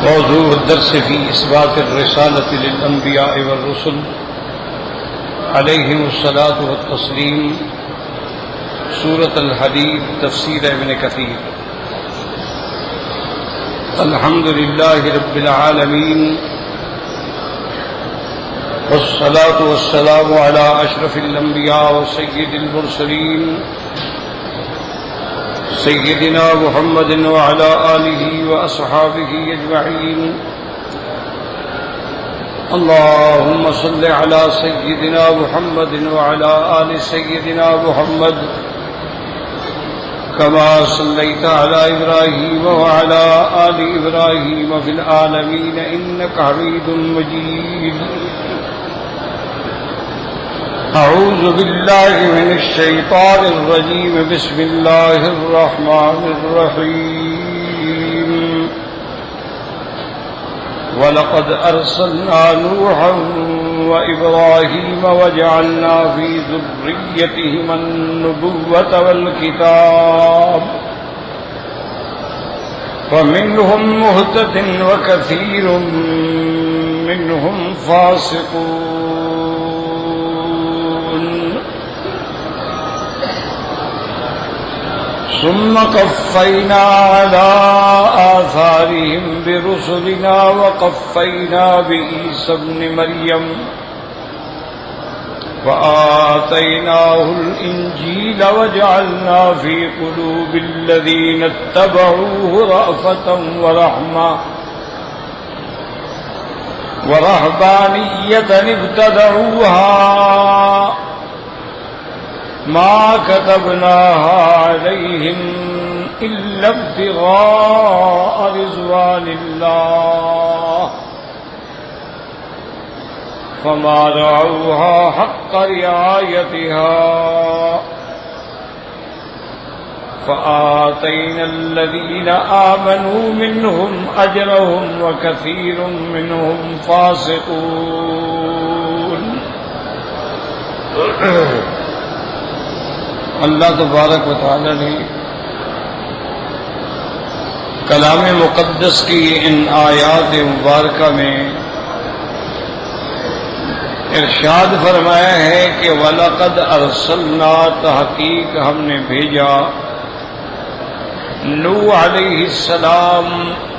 موضوع الدرس في إثبات الرسالة للأنبياء والرسل عليهم الصلاة والتسليم، سورة الحديد، تفسير ابن كثير۔ الحمد لله رب العالمين، والصلاة والسلام على أشرف الأنبياء وسيد المرسلين سيدنا محمد وعلى آله وأصحابه أجمعين۔ اللهم صل على سيدنا محمد وعلى آل سيدنا محمد كما صليت على إبراهيم وعلى آل إبراهيم في العالمين إنك حميد مجيد۔ أعوذ بالله من الشيطان الرجيم، بسم الله الرحمن الرحيم۔ وَلَقَدْ أَرْسَلْنَا نُوحًا وَإِبْرَاهِيمَ وَجَعَلْنَا فِي ذُرِّيَّتِهِمَا النُّبُوَّةَ وَالْكِتَابَ فَمِنْهُمْ مُهْتَدٍ وَكَثِيرٌ مِّنْهُمْ فَاسِقُونَ۔ ثم قفينا على آثارهم برسلنا وقفينا بعيسى ابن مريم وآتيناه الإنجيل وجعلنا في قلوب الذين اتبعوه رأفة ورهبانية ابتدعوها ما كتبناها عليهم إلا ابتغاء رضوان الله فما رعوها حق رعايتها فآتينا الذين آمنوا منهم أجرهم وكثير منهم فاسقون۔ اللہ تبارک و تعالی نے کلام مقدس کی ان آیات مبارکہ میں ارشاد فرمایا ہے کہ وَلَقَدْ أَرْسَلْنَا، تحقیق ہم نے بھیجا، نوح علیہ السلام،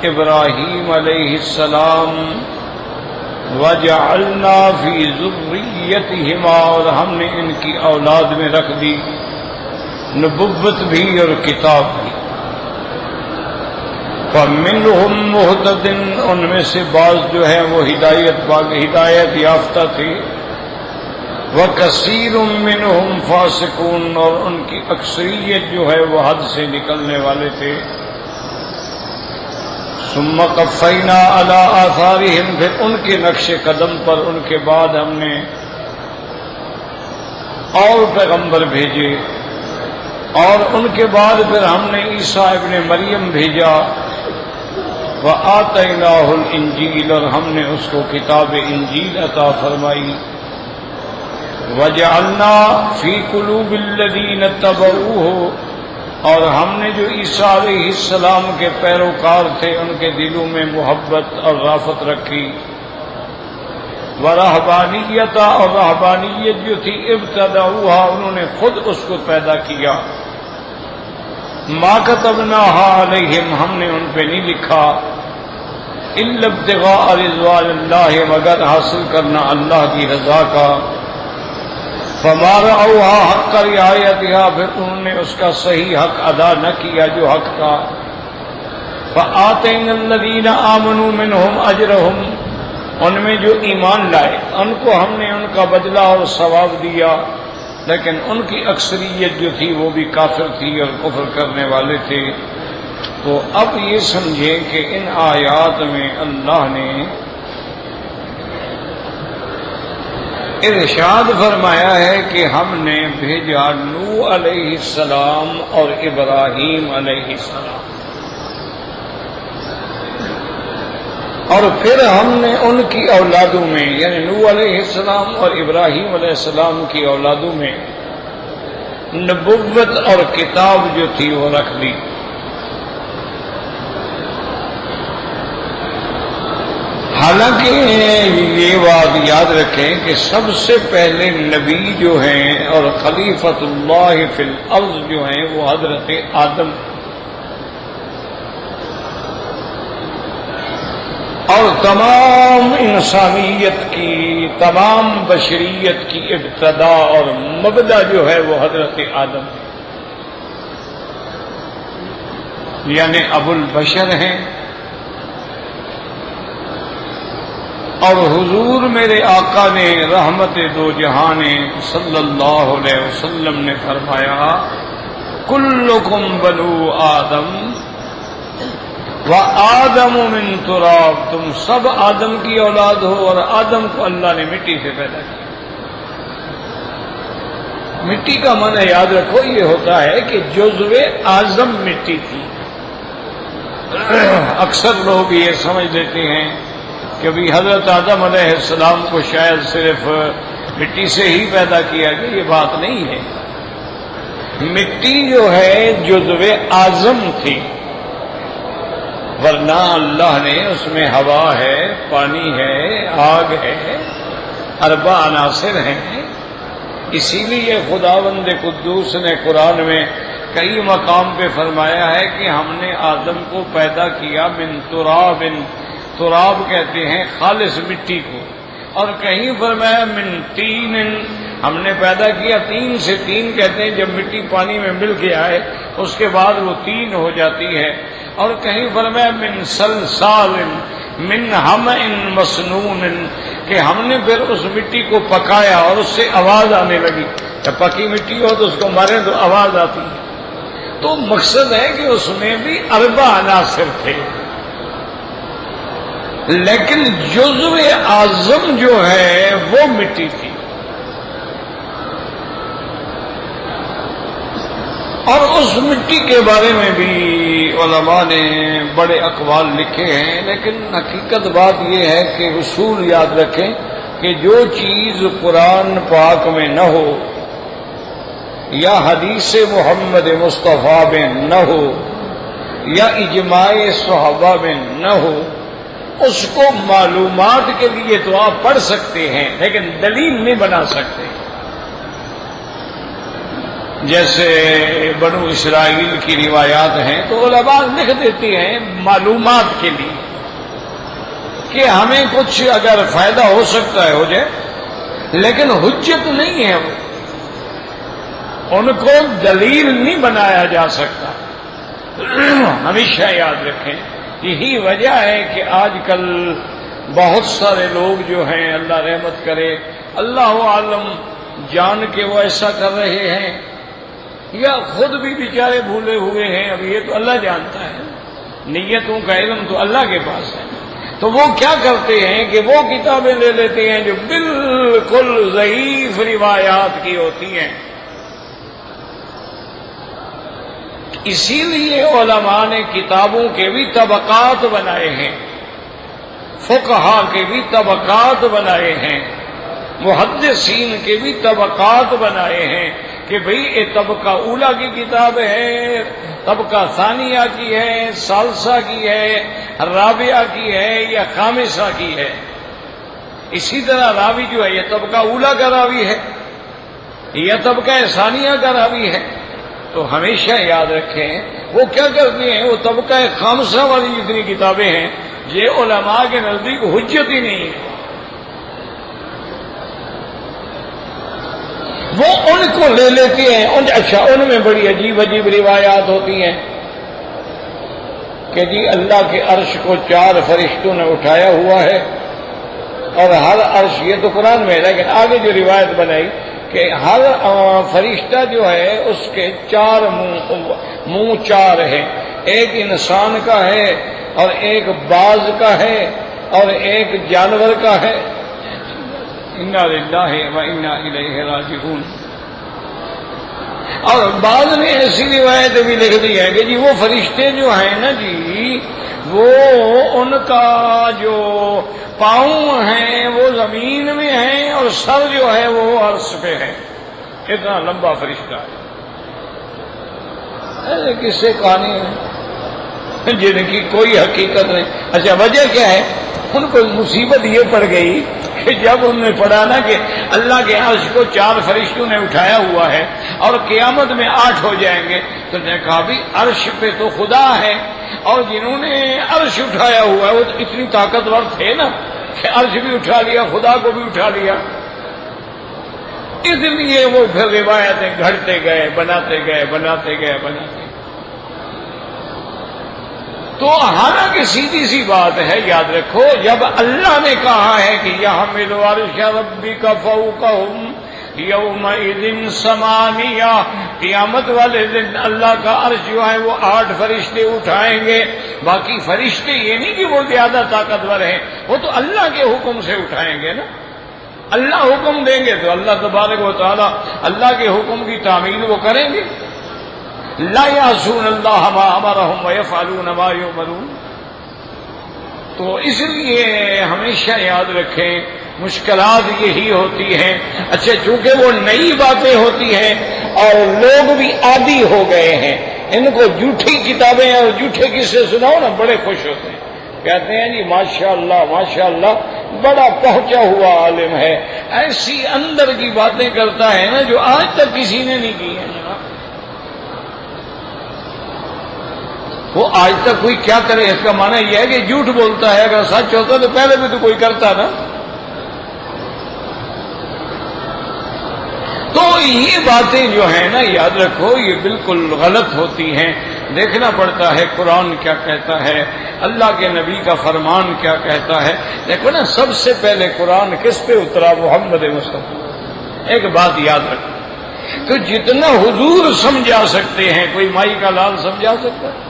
ابراہیم علیہ السلام، وَجَعَلْنَا فِي ذُرِّيَّتِهِمَا، اور ہم نے ان کی اولاد میں رکھ دی نبوت بھی اور کتاب بھی۔ فَمِنْهُمْ مُهْتَدٍ، ان میں سے بعض جو ہیں وہ ہدایت یافتہ تھے، وَكَثِيرٌ مِّنْهُمْ فَاسِقُونَ، اور ان کی اکثریت جو ہے وہ حد سے نکلنے والے تھے۔ ثُمَّ قَفَّيْنَا عَلَىٰ آثَارِهِمْ، پھر ان کے نقش قدم پر ان کے بعد ہم نے اور پیغمبر بھیجے، اور ان کے بعد پھر ہم نے عیسیٰ ابن مریم بھیجا، وَآتَيْنَاهُ الْإِنْجِيلَ، اور ہم نے اس کو کتاب انجیل عطا فرمائی، وَجَعَلْنَا فِي قُلُوبِ الَّذِينَ اتَّبَعُوهُ، اور ہم نے جو عیسیٰ علیہ السلام کے پیروکار تھے ان کے دلوں میں محبت اور رافت رکھی، وَرَهْبَانِيَّةَ، اور رہبانیت جو تھی ابتدعوها، انہوں نے خود اس کو پیدا کیا، ما كتبناها علیہم، ہم نے ان پہ نہیں لکھا، الا ابتغاء رضوان اللہ، مگر حاصل کرنا اللہ کی رضا کا، فما رعوها حق رعایتها، پھر انہوں نے اس کا صحیح حق ادا نہ کیا جو حق تھا، فآتینا الذین آمنوا منہم اجرہم، ان میں جو ایمان لائے ان کو ہم نے ان کا بدلہ اور ثواب دیا، لیکن ان کی اکثریت جو تھی وہ بھی کافر تھی اور کفر کرنے والے تھے۔ تو اب یہ سمجھیں کہ ان آیات میں اللہ نے ارشاد فرمایا ہے کہ ہم نے بھیجا نوح علیہ السلام اور ابراہیم علیہ السلام، اور پھر ہم نے ان کی اولادوں میں، یعنی نوح علیہ السلام اور ابراہیم علیہ السلام کی اولادوں میں نبوت اور کتاب جو تھی وہ رکھ دی۔ حالانکہ یہ بات یاد رکھیں کہ سب سے پہلے نبی جو ہیں اور خلیفۃ اللہ فی الارض جو ہیں وہ حضرت آدم، اور تمام انسانیت کی، تمام بشریت کی ابتدا اور مبدا جو ہے وہ حضرت آدم ہے، یعنی ابو البشر ہیں۔ اور حضور میرے آقا نے رحمت دو جہان صلی اللہ علیہ وسلم نے فرمایا کلکم بنو آدم وآدم من تراب، تم سب آدم کی اولاد ہو اور آدم کو اللہ نے مٹی سے پیدا کیا۔ مٹی کا معنی یاد رکھو یہ ہوتا ہے کہ جزو اعظم مٹی تھی۔ اکثر لوگ یہ سمجھ لیتے ہیں کہ بھی حضرت آدم علیہ السلام کو شاید صرف مٹی سے ہی پیدا کیا گیا، یہ بات نہیں ہے۔ مٹی جو ہے جزو اعظم تھی، ورنہ اللہ نے اس میں ہوا ہے، پانی ہے، آگ ہے، اربع عناصر ہیں۔ اسی لیے خداوند قدوس نے قرآن میں کئی مقام پہ فرمایا ہے کہ ہم نے آدم کو پیدا کیا من تراب، تراب کہتے ہیں خالص مٹی کو، اور کہیں فرمایا من تین، ہم نے پیدا کیا تین سے، تین کہتے ہیں جب مٹی پانی میں مل کے آئے اس کے بعد وہ تین ہو جاتی ہے، اور کہیں فرمایا من صلصال من حمأ مسنون، کہ ہم نے پھر اس مٹی کو پکایا اور اس سے آواز آنے لگی۔ جب پکی مٹی ہو تو اس کو مارے تو آواز آتی ہے۔ تو مقصد ہے کہ اس میں بھی اربع عناصر تھے، لیکن جزو اعظم جو ہے وہ مٹی تھی۔ اور اس مٹی کے بارے میں بھی علماء نے بڑے اقوال لکھے ہیں، لیکن حقیقت بات یہ ہے کہ اصول یاد رکھیں کہ جو چیز قرآن پاک میں نہ ہو یا حدیث محمد مصطفیٰ میں نہ ہو یا اجماع صحابہ میں نہ ہو، اس کو معلومات کے لیے تو آپ پڑھ سکتے ہیں لیکن دلیل نہیں بنا سکتے۔ جیسے بنو اسرائیل کی روایات ہیں تو علماء لکھ دیتی ہیں معلومات کے لیے کہ ہمیں کچھ اگر فائدہ ہو سکتا ہے ہو جائے، لیکن حجت نہیں ہے، ان کو دلیل نہیں بنایا جا سکتا۔ ہمیشہ یاد رکھیں یہی وجہ ہے کہ آج کل بہت سارے لوگ جو ہیں، اللہ رحمت کرے، اللہ عالم جان کے وہ ایسا کر رہے ہیں یا خود بھی بیچارے بھولے ہوئے ہیں، اب یہ تو اللہ جانتا ہے، نیتوں کا علم تو اللہ کے پاس ہے۔ تو وہ کیا کرتے ہیں کہ وہ کتابیں لے لیتے ہیں جو بالکل ضعیف روایات کی ہوتی ہیں۔ اسی لیے علماء نے کتابوں کے بھی طبقات بنائے ہیں، فقہا کے بھی طبقات بنائے ہیں، محدثین کے بھی طبقات بنائے ہیں کہ بھئی یہ طبقہ اولا کی کتاب ہے، طبقہ ثانیہ کی ہے، ثالثہ کی ہے، رابعہ کی ہے یا خامسہ کی ہے۔ اسی طرح راوی جو ہے یہ طبقہ اولا کا راوی ہے، یہ طبقہ ثانیہ کا راوی ہے۔ تو ہمیشہ یاد رکھیں وہ کیا کرتے ہیں، وہ طبقہ خامسہ والی جتنی کتابیں ہیں یہ علماء کے نزدیک حجت ہی نہیں ہے، وہ ان کو لے لیتے ہیں۔ اچھا ان میں بڑی عجیب عجیب روایات ہوتی ہیں کہ جی اللہ کے عرش کو 4 فرشتوں نے اٹھایا ہوا ہے، اور ہر عرش، یہ تو قرآن میں ہے، لیکن آگے جو روایت بنائی کہ ہر فرشتہ جو ہے اس کے 4 منہ 4 ہیں، ایک انسان کا ہے اور ایک باز کا ہے اور ایک جانور کا ہے۔ انا للہ و انا الیہ راجعون۔ اور بعض نے ایسی روایت بھی لکھ دی ہے کہ جی وہ فرشتے جو ہیں نا جی، وہ ان کا جو پاؤں ہیں وہ زمین میں ہیں اور سر جو ہے وہ عرش پہ ہے، اتنا لمبا فرشتہ ہے۔ ایسے قصے کہانی ہیں جن کی کوئی حقیقت نہیں۔ اچھا وجہ کیا ہے؟ ان کو مصیبت یہ پڑ گئی کہ جب انہوں نے پڑھا نا کہ اللہ کے عرش کو 4 فرشتوں نے اٹھایا ہوا ہے اور قیامت میں 8 ہو جائیں گے، تو نے کہا بھی عرش پہ تو خدا ہے، اور جنہوں نے عرش اٹھایا ہوا ہے وہ تو اتنی طاقتور تھے نا کہ عرش بھی اٹھا لیا، خدا کو بھی اٹھا لیا۔ اس لیے وہ پھر روایتیں گھڑتے گئے، بناتے گئے۔ تو حالانکہ سیدھی سی بات ہے، یاد رکھو، جب اللہ نے کہا ہے کہ یحمل عرش ربک فوقہم یومئذ ثمانیہ، قیامت والے دن اللہ کا عرش جو ہے وہ 8 فرشتے اٹھائیں گے، باقی فرشتے یہ نہیں کہ وہ زیادہ طاقتور ہیں، وہ تو اللہ کے حکم سے اٹھائیں گے نا، اللہ حکم دیں گے تو اللہ تبارک و تعالی اللہ کے حکم کی تعمیل وہ کریں گے۔ لا یعصون اللہ ما امرہم ویفعلون ما یؤمرون۔ تو اس لیے ہمیشہ یاد رکھیں مشکلات یہی ہوتی ہیں۔ اچھا، چونکہ وہ نئی باتیں ہوتی ہیں اور لوگ بھی عادی ہو گئے ہیں، ان کو جھوٹی کتابیں اور جھوٹے قصے سناؤ نا بڑے خوش ہوتے ہیں، کہتے ہیں جی ماشاءاللہ ماشاءاللہ بڑا پہنچا ہوا عالم ہے، ایسی اندر کی باتیں کرتا ہے نا جو آج تک کسی نے نہیں کی ہے۔ وہ آج تک کوئی کیا کرے، اس کا معنی یہ ہے کہ جھوٹ بولتا ہے، اگر سچ ہوتا تو پہلے بھی تو کوئی کرتا نا۔ تو یہ باتیں جو ہیں نا یاد رکھو یہ بالکل غلط ہوتی ہیں، دیکھنا پڑتا ہے قرآن کیا کہتا ہے، اللہ کے نبی کا فرمان کیا کہتا ہے۔ دیکھو نا، سب سے پہلے قرآن کس پہ اترا؟ محمد مصطفیٰ۔ ایک بات یاد رکھو، تو جتنا حضور سمجھا سکتے ہیں کوئی مائی کا لال سمجھا سکتا ہے؟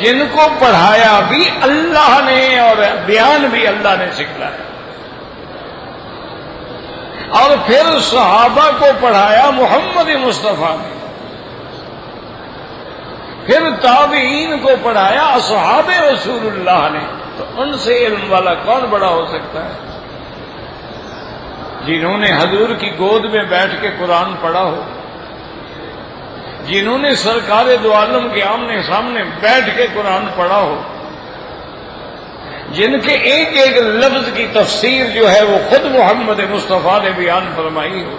جن کو پڑھایا بھی اللہ نے اور بیان بھی اللہ نے سکھلایا، اور پھر صحابہ کو پڑھایا محمد مصطفیٰ نے، پھر تابعین کو پڑھایا اصحاب رسول اللہ نے، تو ان سے علم والا کون بڑا ہو سکتا ہے؟ جنہوں نے حضور کی گود میں بیٹھ کے قرآن پڑھا ہو، جنہوں نے سرکار دو عالم کے آمنے سامنے بیٹھ کے قرآن پڑھا ہو، جن کے ایک ایک لفظ کی تفسیر جو ہے وہ خود محمد مصطفیٰ نے بیان فرمائی ہو۔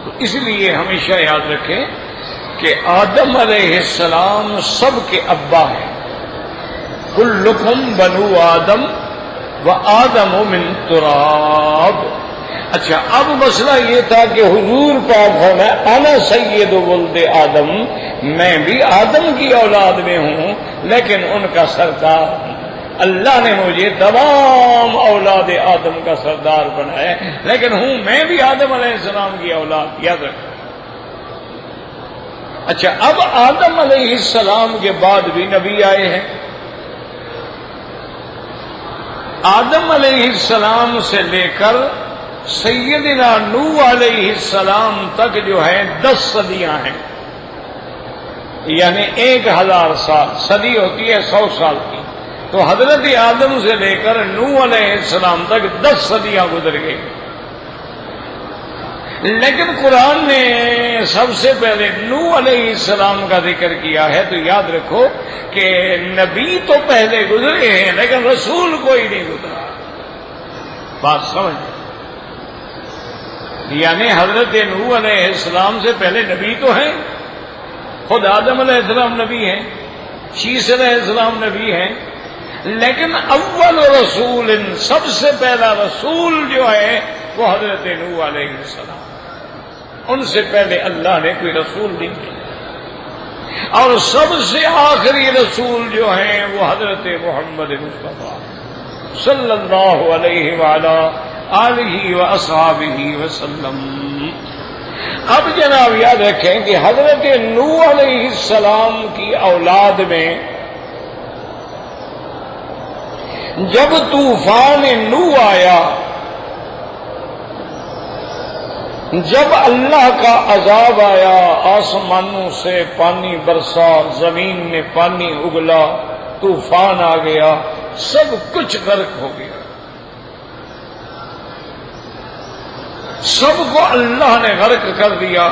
تو اس لیے ہمیشہ یاد رکھیں کہ آدم علیہ السلام سب کے ابا ہیں، کلکم بنو آدم و آدم من تراب۔ اچھا، اب مسئلہ یہ تھا کہ حضور پاک ہونا انا سید ولد آدم، میں بھی آدم کی اولاد میں ہوں لیکن ان کا سردار ہوں، اللہ نے مجھے تمام اولاد آدم کا سردار بنایا لیکن ہوں میں بھی آدم علیہ السلام کی اولاد، یاد رکھو۔ اچھا، اب آدم علیہ السلام کے بعد بھی نبی آئے ہیں، آدم علیہ السلام سے لے کر سیدنا نوح علیہ السلام تک جو ہے 10 صدیاں ہیں، یعنی 1000 سال، صدی ہوتی ہے 100 سال کی، تو حضرت آدم سے لے کر نوح علیہ السلام تک 10 صدیاں گزر گئی۔ لیکن قرآن نے سب سے پہلے نوح علیہ السلام کا ذکر کیا ہے، تو یاد رکھو کہ نبی تو پہلے گزرے ہیں لیکن رسول کوئی نہیں گزرا، بات سمجھ، یعنی حضرت نوح علیہ السلام سے پہلے نبی تو ہیں، خود آدم علیہ السلام نبی ہیں، شیس علیہ السلام نبی ہیں، لیکن اول رسول، سب سے پہلا رسول جو ہے وہ حضرت نوح علیہ السلام، ان سے پہلے اللہ نے کوئی رسول نہیں کیا، اور سب سے آخری رسول جو ہیں وہ حضرت محمد مصطفیٰ صلی اللہ علیہ وآلہ آلہ و اصحابہ وسلم۔ اب جناب یاد رکھیں کہ حضرت نوح علیہ السلام کی اولاد میں جب طوفان نوح آیا، جب اللہ کا عذاب آیا، آسمانوں سے پانی برسا، زمین میں پانی اگلا، طوفان آ گیا، سب کچھ غرق ہو گیا، سب کو اللہ نے غرق کر دیا۔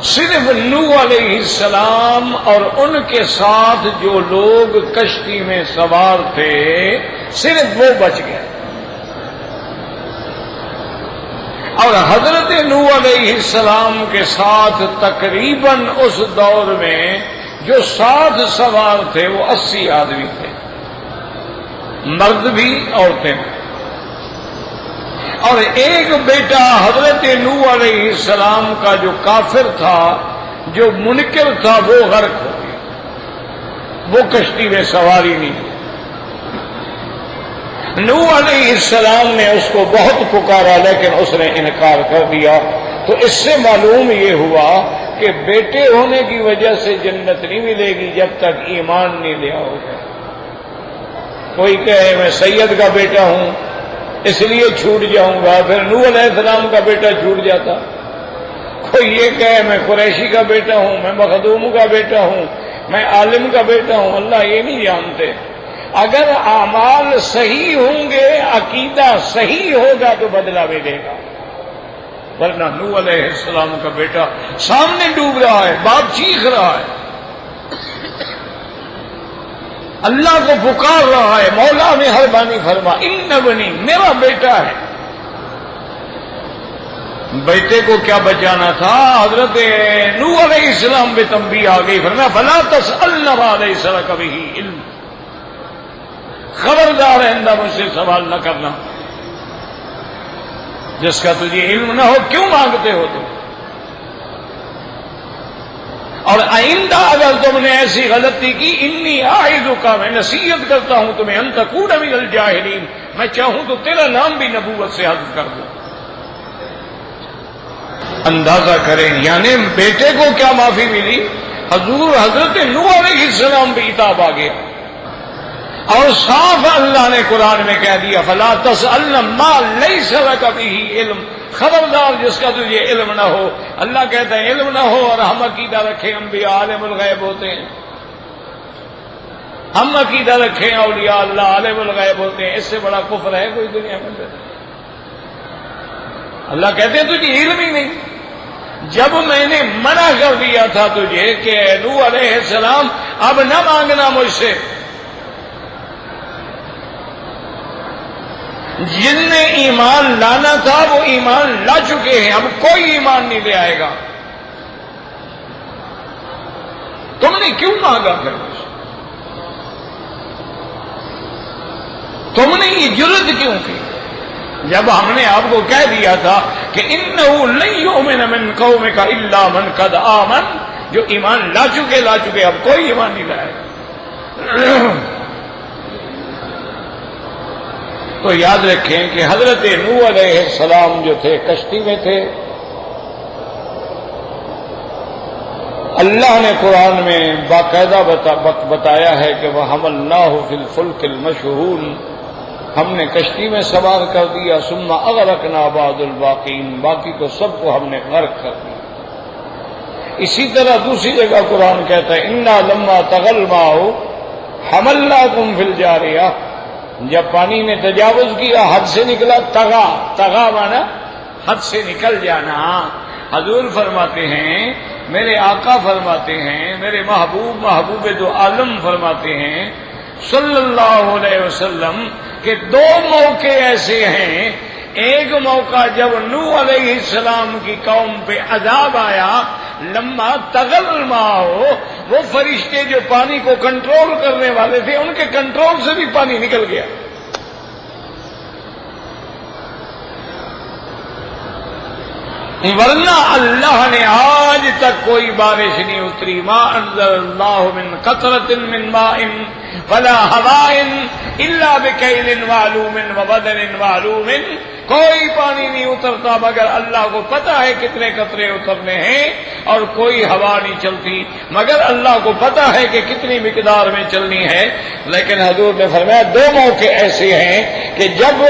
صرف نوح علیہ السلام اور ان کے ساتھ جو لوگ کشتی میں سوار تھے صرف وہ بچ گئے، اور حضرت نوح علیہ السلام کے ساتھ تقریباً اس دور میں جو ساتھ سوار تھے وہ 80 آدمی تھے، مرد بھی عورتیں بھی، اور ایک بیٹا حضرت نوح علیہ السلام کا جو کافر تھا، جو منکر تھا، وہ غرق ہو گیا، وہ کشتی میں سواری نہیں کی۔ نوح علیہ السلام نے اس کو بہت پکارا لیکن اس نے انکار کر دیا۔ تو اس سے معلوم یہ ہوا کہ بیٹے ہونے کی وجہ سے جنت نہیں ملے گی جب تک ایمان نہیں لیا ہوگا۔ کوئی کہے میں سید کا بیٹا ہوں اس لیے چھوٹ جاؤں گا، پھر نوح علیہ السلام کا بیٹا چھوٹ جاتا۔ کوئی یہ کہے میں قریشی کا بیٹا ہوں، میں مخدوم کا بیٹا ہوں، میں عالم کا بیٹا ہوں، اللہ یہ نہیں جانتے۔ اگر اعمال صحیح ہوں گے، عقیدہ صحیح ہوگا تو بدلہ ملے گا، ورنہ نوح علیہ السلام کا بیٹا سامنے ڈوب رہا ہے، باپ چیخ رہا ہے، اللہ کو پکار رہا ہے، مولا مہربانی فرما، ان ابنی، میرا بیٹا ہے۔ بیٹے کو کیا بچانا تھا؟ حضرت نوح علیہ السلام پہ تنبیہ آ گئی، فرمایا فلا تسألن ما لیس لک بہ علم، خبردار آئندہ مجھ سے سوال نہ کرنا جس کا تجھے علم نہ ہو، کیوں مانگتے ہو تم؟ اور آئندہ اگر تم نے ایسی غلطی کی، انی اعظک، میں نصیحت کرتا ہوں تمہیں، ان تکون من الجاہلین، میں چاہوں تو تیرا نام بھی نبوت سے حذف کر دوں۔ اندازہ کریں یعنی بیٹے کو کیا معافی ملی، حضرت نوح علیہ السلام بھی عتاب آ گیا، اور صاف اللہ نے قرآن میں کہہ دیا فلا تسألن ما لیس لک بہ علم، خبردار جس کا تجھے علم نہ ہو۔ اللہ کہتا ہے علم نہ ہو اور ہم عقیدہ رکھیں انبیاء عالم الغیب ہوتے ہیں، ہم عقیدہ رکھیں اولیاء اللہ عالم الغیب ہوتے ہیں، اس سے بڑا کفر ہے کوئی دنیا میں؟ اللہ کہتے ہیں تجھے علم ہی نہیں۔ جب میں نے منع کر دیا تھا تجھے کہ نوح علیہ السلام اب نہ مانگنا مجھ سے، جن نے ایمان لانا تھا وہ ایمان لا چکے ہیں، اب کوئی ایمان نہیں لے آئے گا، تم نے کیوں مانگا پھر مجھ سے؟ تم نے یہ جرأت کیوں کی جب ہم نے آپ کو کہہ دیا تھا کہ انہ لن یؤمن من قومک الا من قد آمن، جو ایمان لا چکے اب کوئی ایمان نہیں لائے گا۔ تو یاد رکھیں کہ حضرت نوح علیہ السلام جو تھے کشتی میں تھے، اللہ نے قرآن میں باقاعدہ بتایا ہے کہ وَحَمَلْنَاهُ فِي الْفُلْكِ الْمَشْحُونِ، ہم نے کشتی میں سوار کر دیا، ثم اغرقنا بعد الباقین، باقی کو سب کو ہم نے غرق کر دیا۔ اسی طرح دوسری جگہ قرآن کہتا ہے انا لما طغى الماء حملناكم فی الجاریہ، جب پانی نے تجاوز کیا، حد سے نکلا، طغا مانا حد سے نکل جانا۔ حضور فرماتے ہیں، میرے آقا فرماتے ہیں، میرے محبوب دو عالم فرماتے ہیں صلی اللہ علیہ وسلم کہ دو موقع ایسے ہیں، ایک موقع جب نوح علیہ السلام کی قوم پہ عذاب آیا، لما طغى الماء، وہ فرشتے جو پانی کو کنٹرول کرنے والے تھے ان کے کنٹرول سے بھی پانی نکل گیا۔ ورنہ اللہ نے آج تک کوئی بارش نہیں اتری، ما انزل اللہ من قطرۃ من ماء ولا ہواء الا بکیل معلوم وبدن معلوم، کوئی پانی نہیں اترتا مگر اللہ کو پتا ہے کتنے قطرے اترنے ہیں، اور کوئی ہوا نہیں چلتی مگر اللہ کو پتا ہے کہ کتنی مقدار میں چلنی ہے۔ لیکن حضور نے فرمایا دو موقع ایسے ہیں کہ جب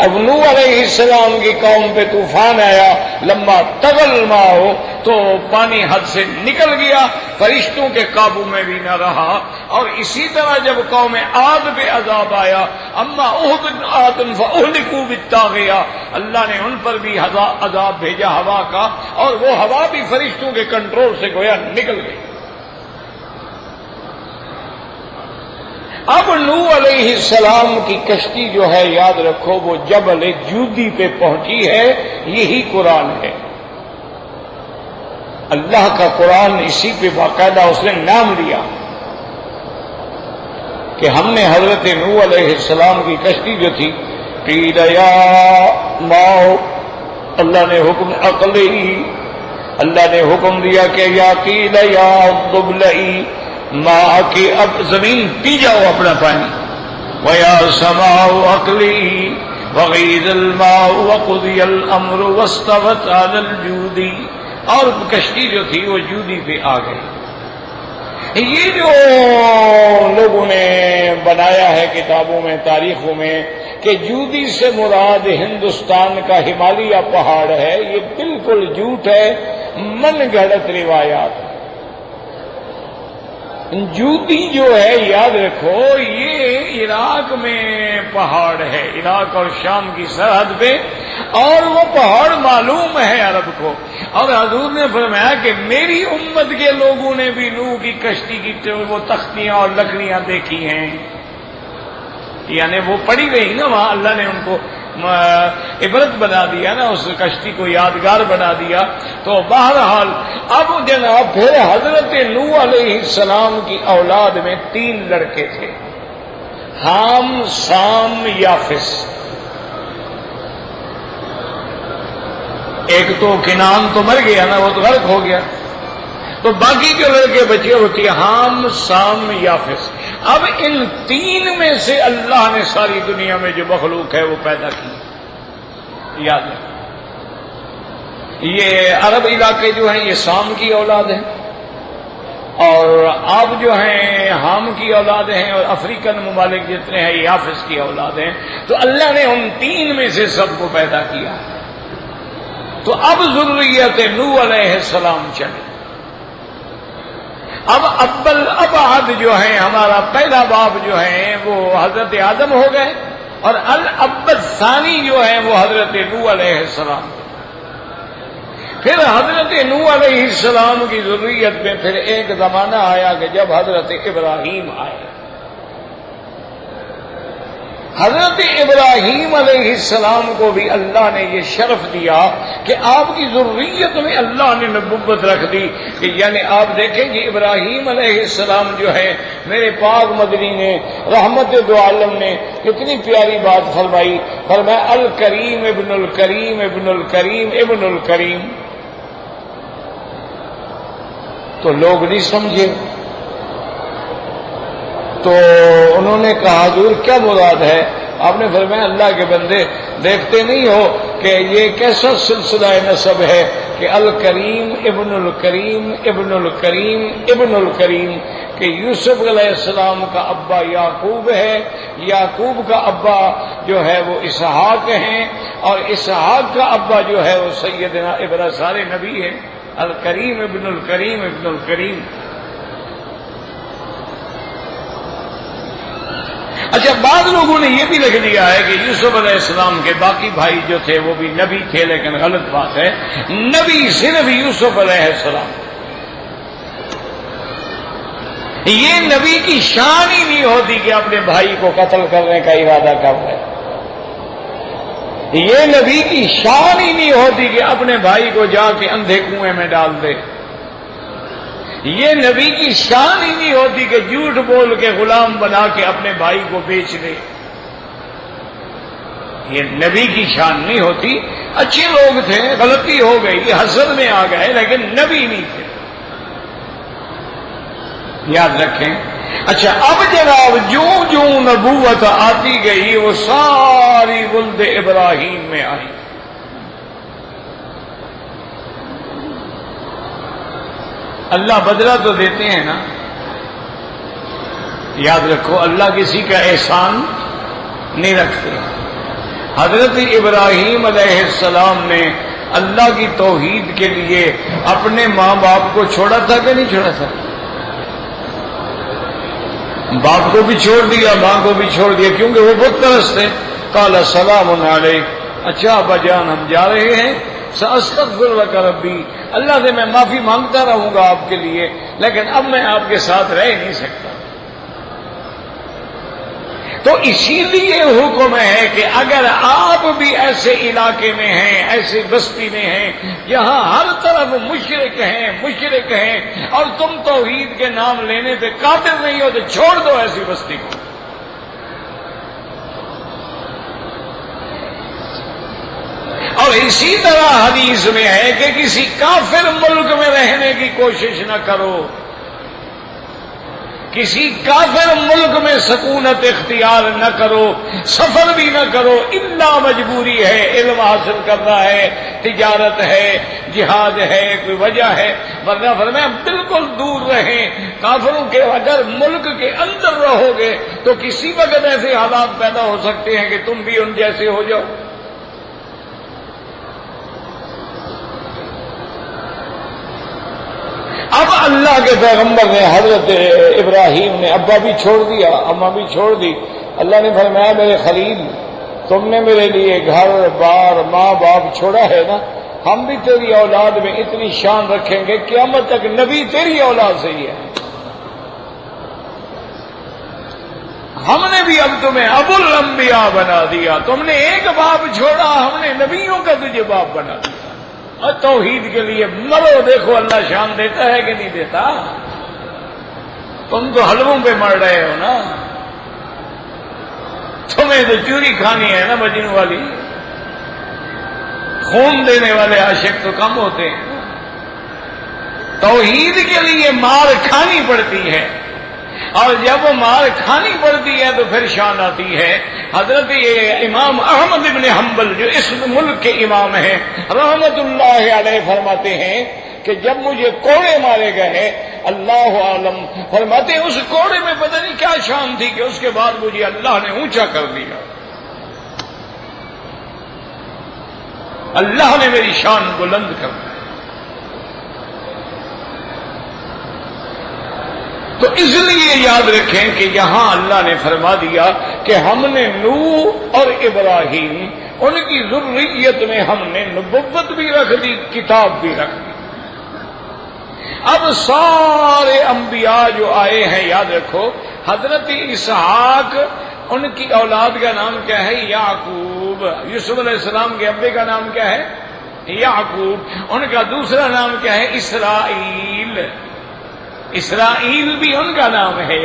اب نوح علیہ السلام کی قوم پہ طوفان آیا، لمبا تغل ما ہو تو پانی حد سے نکل گیا، فرشتوں کے قابو میں بھی نہ رہا۔ اور اسی طرح جب قوم عاد پہ عذاب آیا، اما عاد فاہلکوا بالطاغیہ، اللہ نے ان پر بھی عذاب بھیجا ہوا کا، اور وہ ہوا بھی فرشتوں کے کنٹرول سے گویا نکل گئی۔ اب نوح علیہ السلام کی کشتی جو ہے یاد رکھو وہ جبل جودی پہ پہنچی ہے، یہی قرآن ہے، اللہ کا قرآن، اسی پہ باقاعدہ اس نے نام لیا کہ ہم نے حضرت نوح علیہ السلام کی کشتی جو تھی، قیل یا ماؤ، اللہ نے حکم عقلی، اللہ نے حکم دیا کہ یا قیل یا ضبلئی، ماں کی اب زمین پی جاؤ اپنا پانی، وَيَا سَمَاءُ أَقْلِعِي وَغِيضَ الْمَاءُ وَقُضِيَ الْأَمْرُ وَاسْتَوَتْ عَلَى الْجُودِ، اور کشتی جو تھی وہ جودی پہ آ گئی۔ یہ جو لوگوں نے بنایا ہے کتابوں میں، تاریخوں میں، کہ جودی سے مراد ہندوستان کا ہمالیہ پہاڑ ہے، یہ بالکل جھوٹ ہے، من گھڑت روایات۔ جودی جو ہے یاد رکھو یہ عراق میں پہاڑ ہے، عراق اور شام کی سرحد پہ، اور وہ پہاڑ معلوم ہے عرب کو، اور حضور نے فرمایا کہ میری امت کے لوگوں نے بھی نوح کی کشتی کی وہ تختیاں اور لکڑیاں دیکھی ہیں، یعنی وہ پڑی گئی نا وہاں، اللہ نے ان کو عبرت بنا دیا نا، اس کشتی کو یادگار بنا دیا۔ تو بہرحال اب جناب پھر حضرت نوح علیہ السلام کی اولاد میں 3 لڑکے تھے، حام، سام، یافس۔ ایک تو کنعان تو مر گیا نا، وہ تو غرق ہو گیا، تو باقی جو لڑکے بچے ہوتی ہیں حام، سام، یافس۔ اب ان 3 میں سے اللہ نے ساری دنیا میں جو مخلوق ہے وہ پیدا کی، یاد ہے۔ یہ عرب علاقے جو ہیں یہ سام کی اولاد ہیں، اور آپ جو ہیں حام کی اولاد ہیں، اور افریقن ممالک جتنے ہیں یہ یافس کی اولاد ہیں۔ تو اللہ نے ان 3 میں سے سب کو پیدا کیا۔ تو اب ذریت نوح علیہ السلام چلے۔ اب ابعد جو ہیں ہمارا پہلا باپ جو ہیں وہ حضرت آدم ہو گئے، اور الابد ثانی جو ہیں وہ حضرت نوح علیہ السلام۔ پھر حضرت نوح علیہ السلام کی ذریت میں پھر ایک زمانہ آیا کہ جب حضرت ابراہیم آئے۔ حضرت ابراہیم علیہ السلام کو بھی اللہ نے یہ شرف دیا کہ آپ کی ذریت میں اللہ نے نبوت رکھ دی، کہ یعنی آپ دیکھیں کہ ابراہیم علیہ السلام جو ہے، میرے پاک مدنی نے رحمت دو عالم نے کتنی پیاری بات فرمائی، فرمایا الکریم ابن الکریم ابن الکریم ابن الکریم۔ تو لوگ نہیں سمجھے، تو انہوں نے کہا حضور کیا مراد ہے؟ آپ نے فرمایا اللہ کے بندے دیکھتے نہیں ہو کہ یہ کیسا سلسلہ نسب ہے کہ الکریم ابن الکریم ابن الکریم ابن الکریم، کہ یوسف علیہ السلام کا ابا یعقوب ہے، یعقوب کا ابا جو ہے وہ اسحاق ہیں، اور اسحاق کا ابا جو ہے وہ سیدنا ابراہیم، سارے نبی ہیں، الکریم ابن الکریم ابن الکریم۔ اچھا بعض لوگوں نے یہ بھی لکھ دیا ہے کہ یوسف علیہ السلام کے باقی بھائی جو تھے وہ بھی نبی تھے، لیکن غلط بات ہے، نبی صرف یوسف علیہ السلام۔ یہ نبی کی شان ہی نہیں ہوتی کہ اپنے بھائی کو قتل کرنے کا ارادہ کر رہے، یہ نبی کی شان ہی نہیں ہوتی کہ اپنے بھائی کو جا کے اندھے کنویں میں ڈال دے، یہ نبی کی شان ہی نہیں ہوتی کہ جھوٹ بول کے غلام بنا کے اپنے بھائی کو بیچ دے، یہ نبی کی شان نہیں ہوتی۔ اچھے لوگ تھے، غلطی ہو گئی، حسد میں آ گئے، لیکن نبی نہیں تھے، یاد رکھیں۔ اچھا اب جناب جو نبوت آتی گئی وہ ساری ولد ابراہیم میں آئی۔ اللہ بدلہ تو دیتے ہیں نا، یاد رکھو اللہ کسی کا احسان نہیں رکھتے۔ حضرت ابراہیم علیہ السلام نے اللہ کی توحید کے لیے اپنے ماں باپ کو چھوڑا تھا کہ نہیں چھوڑا تھا؟ باپ کو بھی چھوڑ دیا، ماں کو بھی چھوڑ دیا، کیونکہ وہ بت پرست تھے۔ قال سلام علیک، اچھا ابا جان ہم جا رہے ہیں، ساستغفر لک ربی، اللہ سے میں معافی مانگتا رہوں گا آپ کے لیے، لیکن اب میں آپ کے ساتھ رہ نہیں سکتا۔ تو اسی لیے حکم ہے کہ اگر آپ بھی ایسے علاقے میں ہیں، ایسی بستی میں ہیں جہاں ہر طرف مشرک ہیں اور تم توحید کے نام لینے پہ قادر نہیں ہو، تو چھوڑ دو ایسی بستی کو۔ اور اسی طرح حدیث میں ہے کہ کسی کافر ملک میں رہنے کی کوشش نہ کرو، کسی کافر ملک میں سکونت اختیار نہ کرو، سفر بھی نہ کرو، الا مجبوری ہے، علم حاصل کرنا ہے، تجارت ہے، جہاد ہے، کوئی وجہ ہے، ورنہ فرمایا بالکل دور رہیں۔ کافروں کے اگر ملک کے اندر رہو گے تو کسی وقت ایسے حالات پیدا ہو سکتے ہیں کہ تم بھی ان جیسے ہو جاؤ۔ اب اللہ کے پیغمبر نے حضرت ابراہیم نے ابا بھی چھوڑ دیا، اماں بھی چھوڑ دی۔ اللہ نے فرمایا میرے خلیل، تم نے میرے لیے گھر بار ماں باپ چھوڑا ہے نا، ہم بھی تیری اولاد میں اتنی شان رکھیں گے قیامت تک نبی تیری اولاد سے ہی ہے۔ ہم نے بھی اب تمہیں ابو الانبیاء بنا دیا، تم نے ایک باپ چھوڑا، ہم نے نبیوں کا تجھے باپ بنا دیا۔ اور توحید کے لیے مرو، دیکھو اللہ شان دیتا ہے کہ نہیں دیتا۔ تم تو حلووں پہ مر رہے ہو نا، تمہیں تو چوری کھانی ہے نا مجنوں والی، خون دینے والے عاشق تو کم ہوتے ہیں۔ توحید کے لیے مار کھانی پڑتی ہے، اور جب وہ مار کھانی پڑتی ہے تو پھر شان آتی ہے۔ حضرت امام احمد بن حنبل جو اس ملک کے امام ہیں رحمت اللہ علیہ فرماتے ہیں کہ جب مجھے کوڑے مارے گئے، اللہ عالم، فرماتے ہیں اس کوڑے میں پتہ نہیں کیا شان تھی کہ اس کے بعد مجھے اللہ نے اونچا کر دیا، اللہ نے میری شان بلند کر دی۔ تو اس لیے یاد رکھیں کہ یہاں اللہ نے فرما دیا کہ ہم نے نوح اور ابراہیم، ان کی ذریت میں ہم نے نبوت بھی رکھ دی، کتاب بھی رکھ دی۔ اب سارے انبیاء جو آئے ہیں یاد رکھو، حضرت اسحاق ان کی اولاد کا نام کیا ہے؟ یعقوب۔ یوسف علیہ السلام کے ابے کا نام کیا ہے؟ یعقوب۔ ان کا دوسرا نام کیا ہے؟ اسرائیل۔ اسرائیل بھی ان کا نام ہے،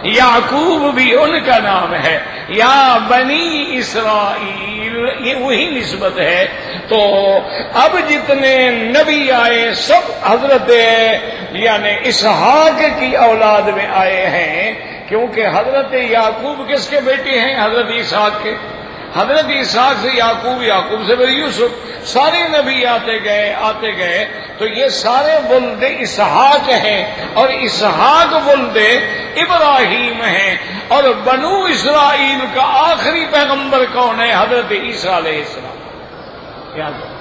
یعقوب بھی ان کا نام ہے، یا بنی اسرائیل، یہ وہی نسبت ہے۔ تو اب جتنے نبی آئے سب حضرت یعنی اسحاق کی اولاد میں آئے ہیں، کیونکہ حضرت یعقوب کس کے بیٹے ہیں؟ حضرت اسحاق کے۔ حضرت اسحاق سے یعقوب، یعقوب سے پھر یوسف، سارے نبی آتے گئے تو یہ سارے ولد اسحاق ہیں، اور اسحاق ولد ابراہیم ہیں۔ اور بنو اسرائیل کا آخری پیغمبر کون ہے؟ حضرت عیسیٰ علیہ السلام۔ یاد رکھو،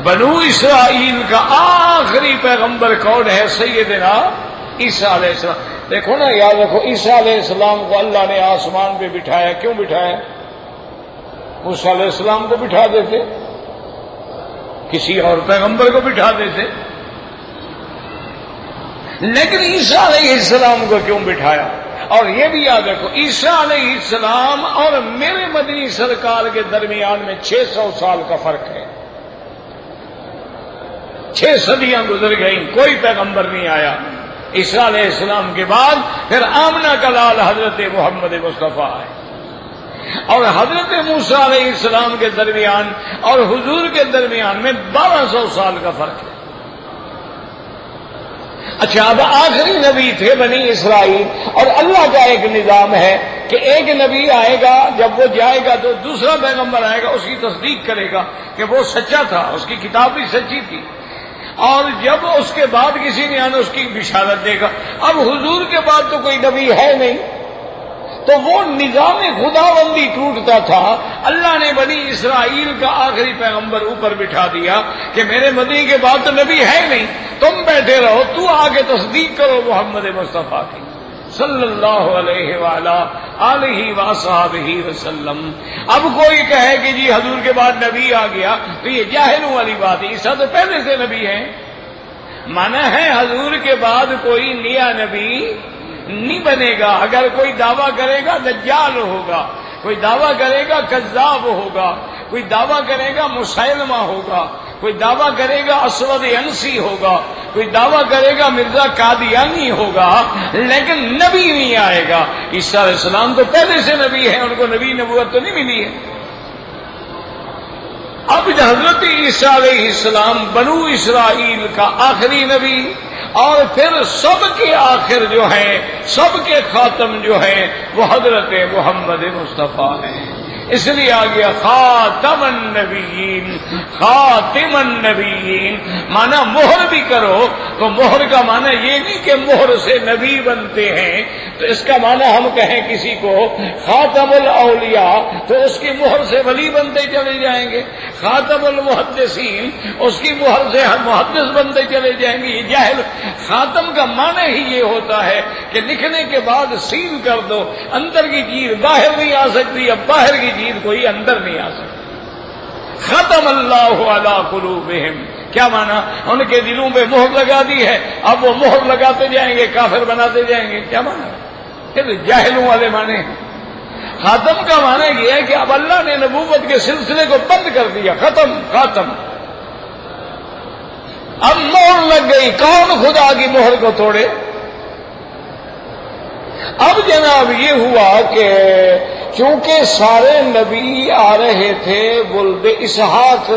بنو اسرائیل کا آخری پیغمبر کون ہے؟ سیدنا عیسیٰ علیہ السلام۔ دیکھو نا، یاد رکھو، عیسیٰ علیہ السلام کو اللہ نے آسمان پہ بٹھایا، کیوں بٹھایا؟ موسیٰ علیہ السلام کو بٹھا دیتے، کسی اور پیغمبر کو بٹھا دیتے، لیکن عیسیٰ علیہ السلام کو کیوں بٹھایا؟ اور یہ بھی یاد رکھو، عیسیٰ علیہ السلام اور میرے مدنی سرکار کے درمیان میں 600 سال کا فرق ہے۔ 6 صدیاں گزر گئیں، کوئی پیغمبر نہیں آیا۔ عیسیٰ علیہ السلام کے بعد پھر آمنہ کا لال حضرت محمد مصطفیٰ ہے، اور حضرت موسیٰ علیہ السلام کے درمیان اور حضور کے درمیان میں 1200 سال کا فرق ہے۔ اچھا، اب آخری نبی تھے بنی اسرائیل، اور اللہ کا ایک نظام ہے کہ ایک نبی آئے گا، جب وہ جائے گا تو دوسرا پیغمبر آئے گا، اس کی تصدیق کرے گا کہ وہ سچا تھا، اس کی کتاب بھی سچی تھی، اور جب اس کے بعد کسی نے آنا اس کی بشارت دے گا۔ اب حضور کے بعد تو کوئی نبی ہے نہیں، تو وہ نظام خداوندی ٹوٹتا تھا. اللہ نے بنی اسرائیل کا آخری پیغمبر اوپر بٹھا دیا کہ میرے مدنی کے بعد تو نبی ہے نہیں، تم بیٹھے رہو، تو آگے تصدیق کرو محمد مصطفیٰ کی صلی اللہ علیہ وآلہ آلہ وصحبہ وسلم. اب کوئی کہے کہ جی حضور کے بعد نبی آ گیا تو یہ جاہلوں والی بات ہے. عیسیٰ تو پہلے سے نبی ہے. مانا ہے حضور کے بعد کوئی نیا نبی نہیں بنے گا. اگر کوئی دعویٰ کرے گا دجال ہوگا، کوئی دعویٰ کرے گا کذاب ہوگا، کوئی دعویٰ کرے گا مسیلمہ ہوگا، کوئی دعویٰ کرے گا اسود انسی ہوگا، کوئی دعویٰ کرے گا مرزا قادیانی ہوگا، لیکن نبی نہیں آئے گا. عیسیٰ علیہ السلام تو پہلے سے نبی ہے، ان کو نبی نبوت تو نہیں ملی ہے. اب حضرت عیسیٰ علیہ السلام بنو اسرائیل کا آخری نبی اور پھر سب کے آخر جو ہیں، سب کے خاتم جو ہیں وہ حضرت محمد مصطفیٰ ہیں. اس لیے آ گیا خاتم النبیین، خاتم النبیین. مانا مہر بھی کرو تو مہر کا مانا یہ نہیں کہ مہر سے نبی بنتے ہیں، تو اس کا مانا ہم کہیں کسی کو خاتم الاولیاء تو اس کی مہر سے ولی بنتے چلے جائیں گے، خاتم المحدثین اس کی مہر سے ہم محدث بنتے چلے جائیں گے. یہ جاہل. خاتم کا معنی ہی یہ ہوتا ہے کہ لکھنے کے بعد سیل کر دو، اندر کی چیز باہر نہیں آ سکتی، اب باہر کی چیز کوئی اندر نہیں آ سکتی. ختم اللہ علی قلوبہم، کیا مانا؟ ان کے دلوں پہ مہر لگا دی ہے، اب وہ مہر لگاتے جائیں گے، کافر بناتے جائیں گے. کیا مانا؟ پھر جاہلوں والے معنی. خاتم کا معنی یہ ہے کہ اب اللہ نے نبوت کے سلسلے کو بند کر دیا. ختم، خاتم. اب مہر لگ گئی. کون خدا کی مہر کو توڑے؟ اب جناب یہ ہوا کہ چونکہ سارے نبی آ رہے تھے ولد اسحاق،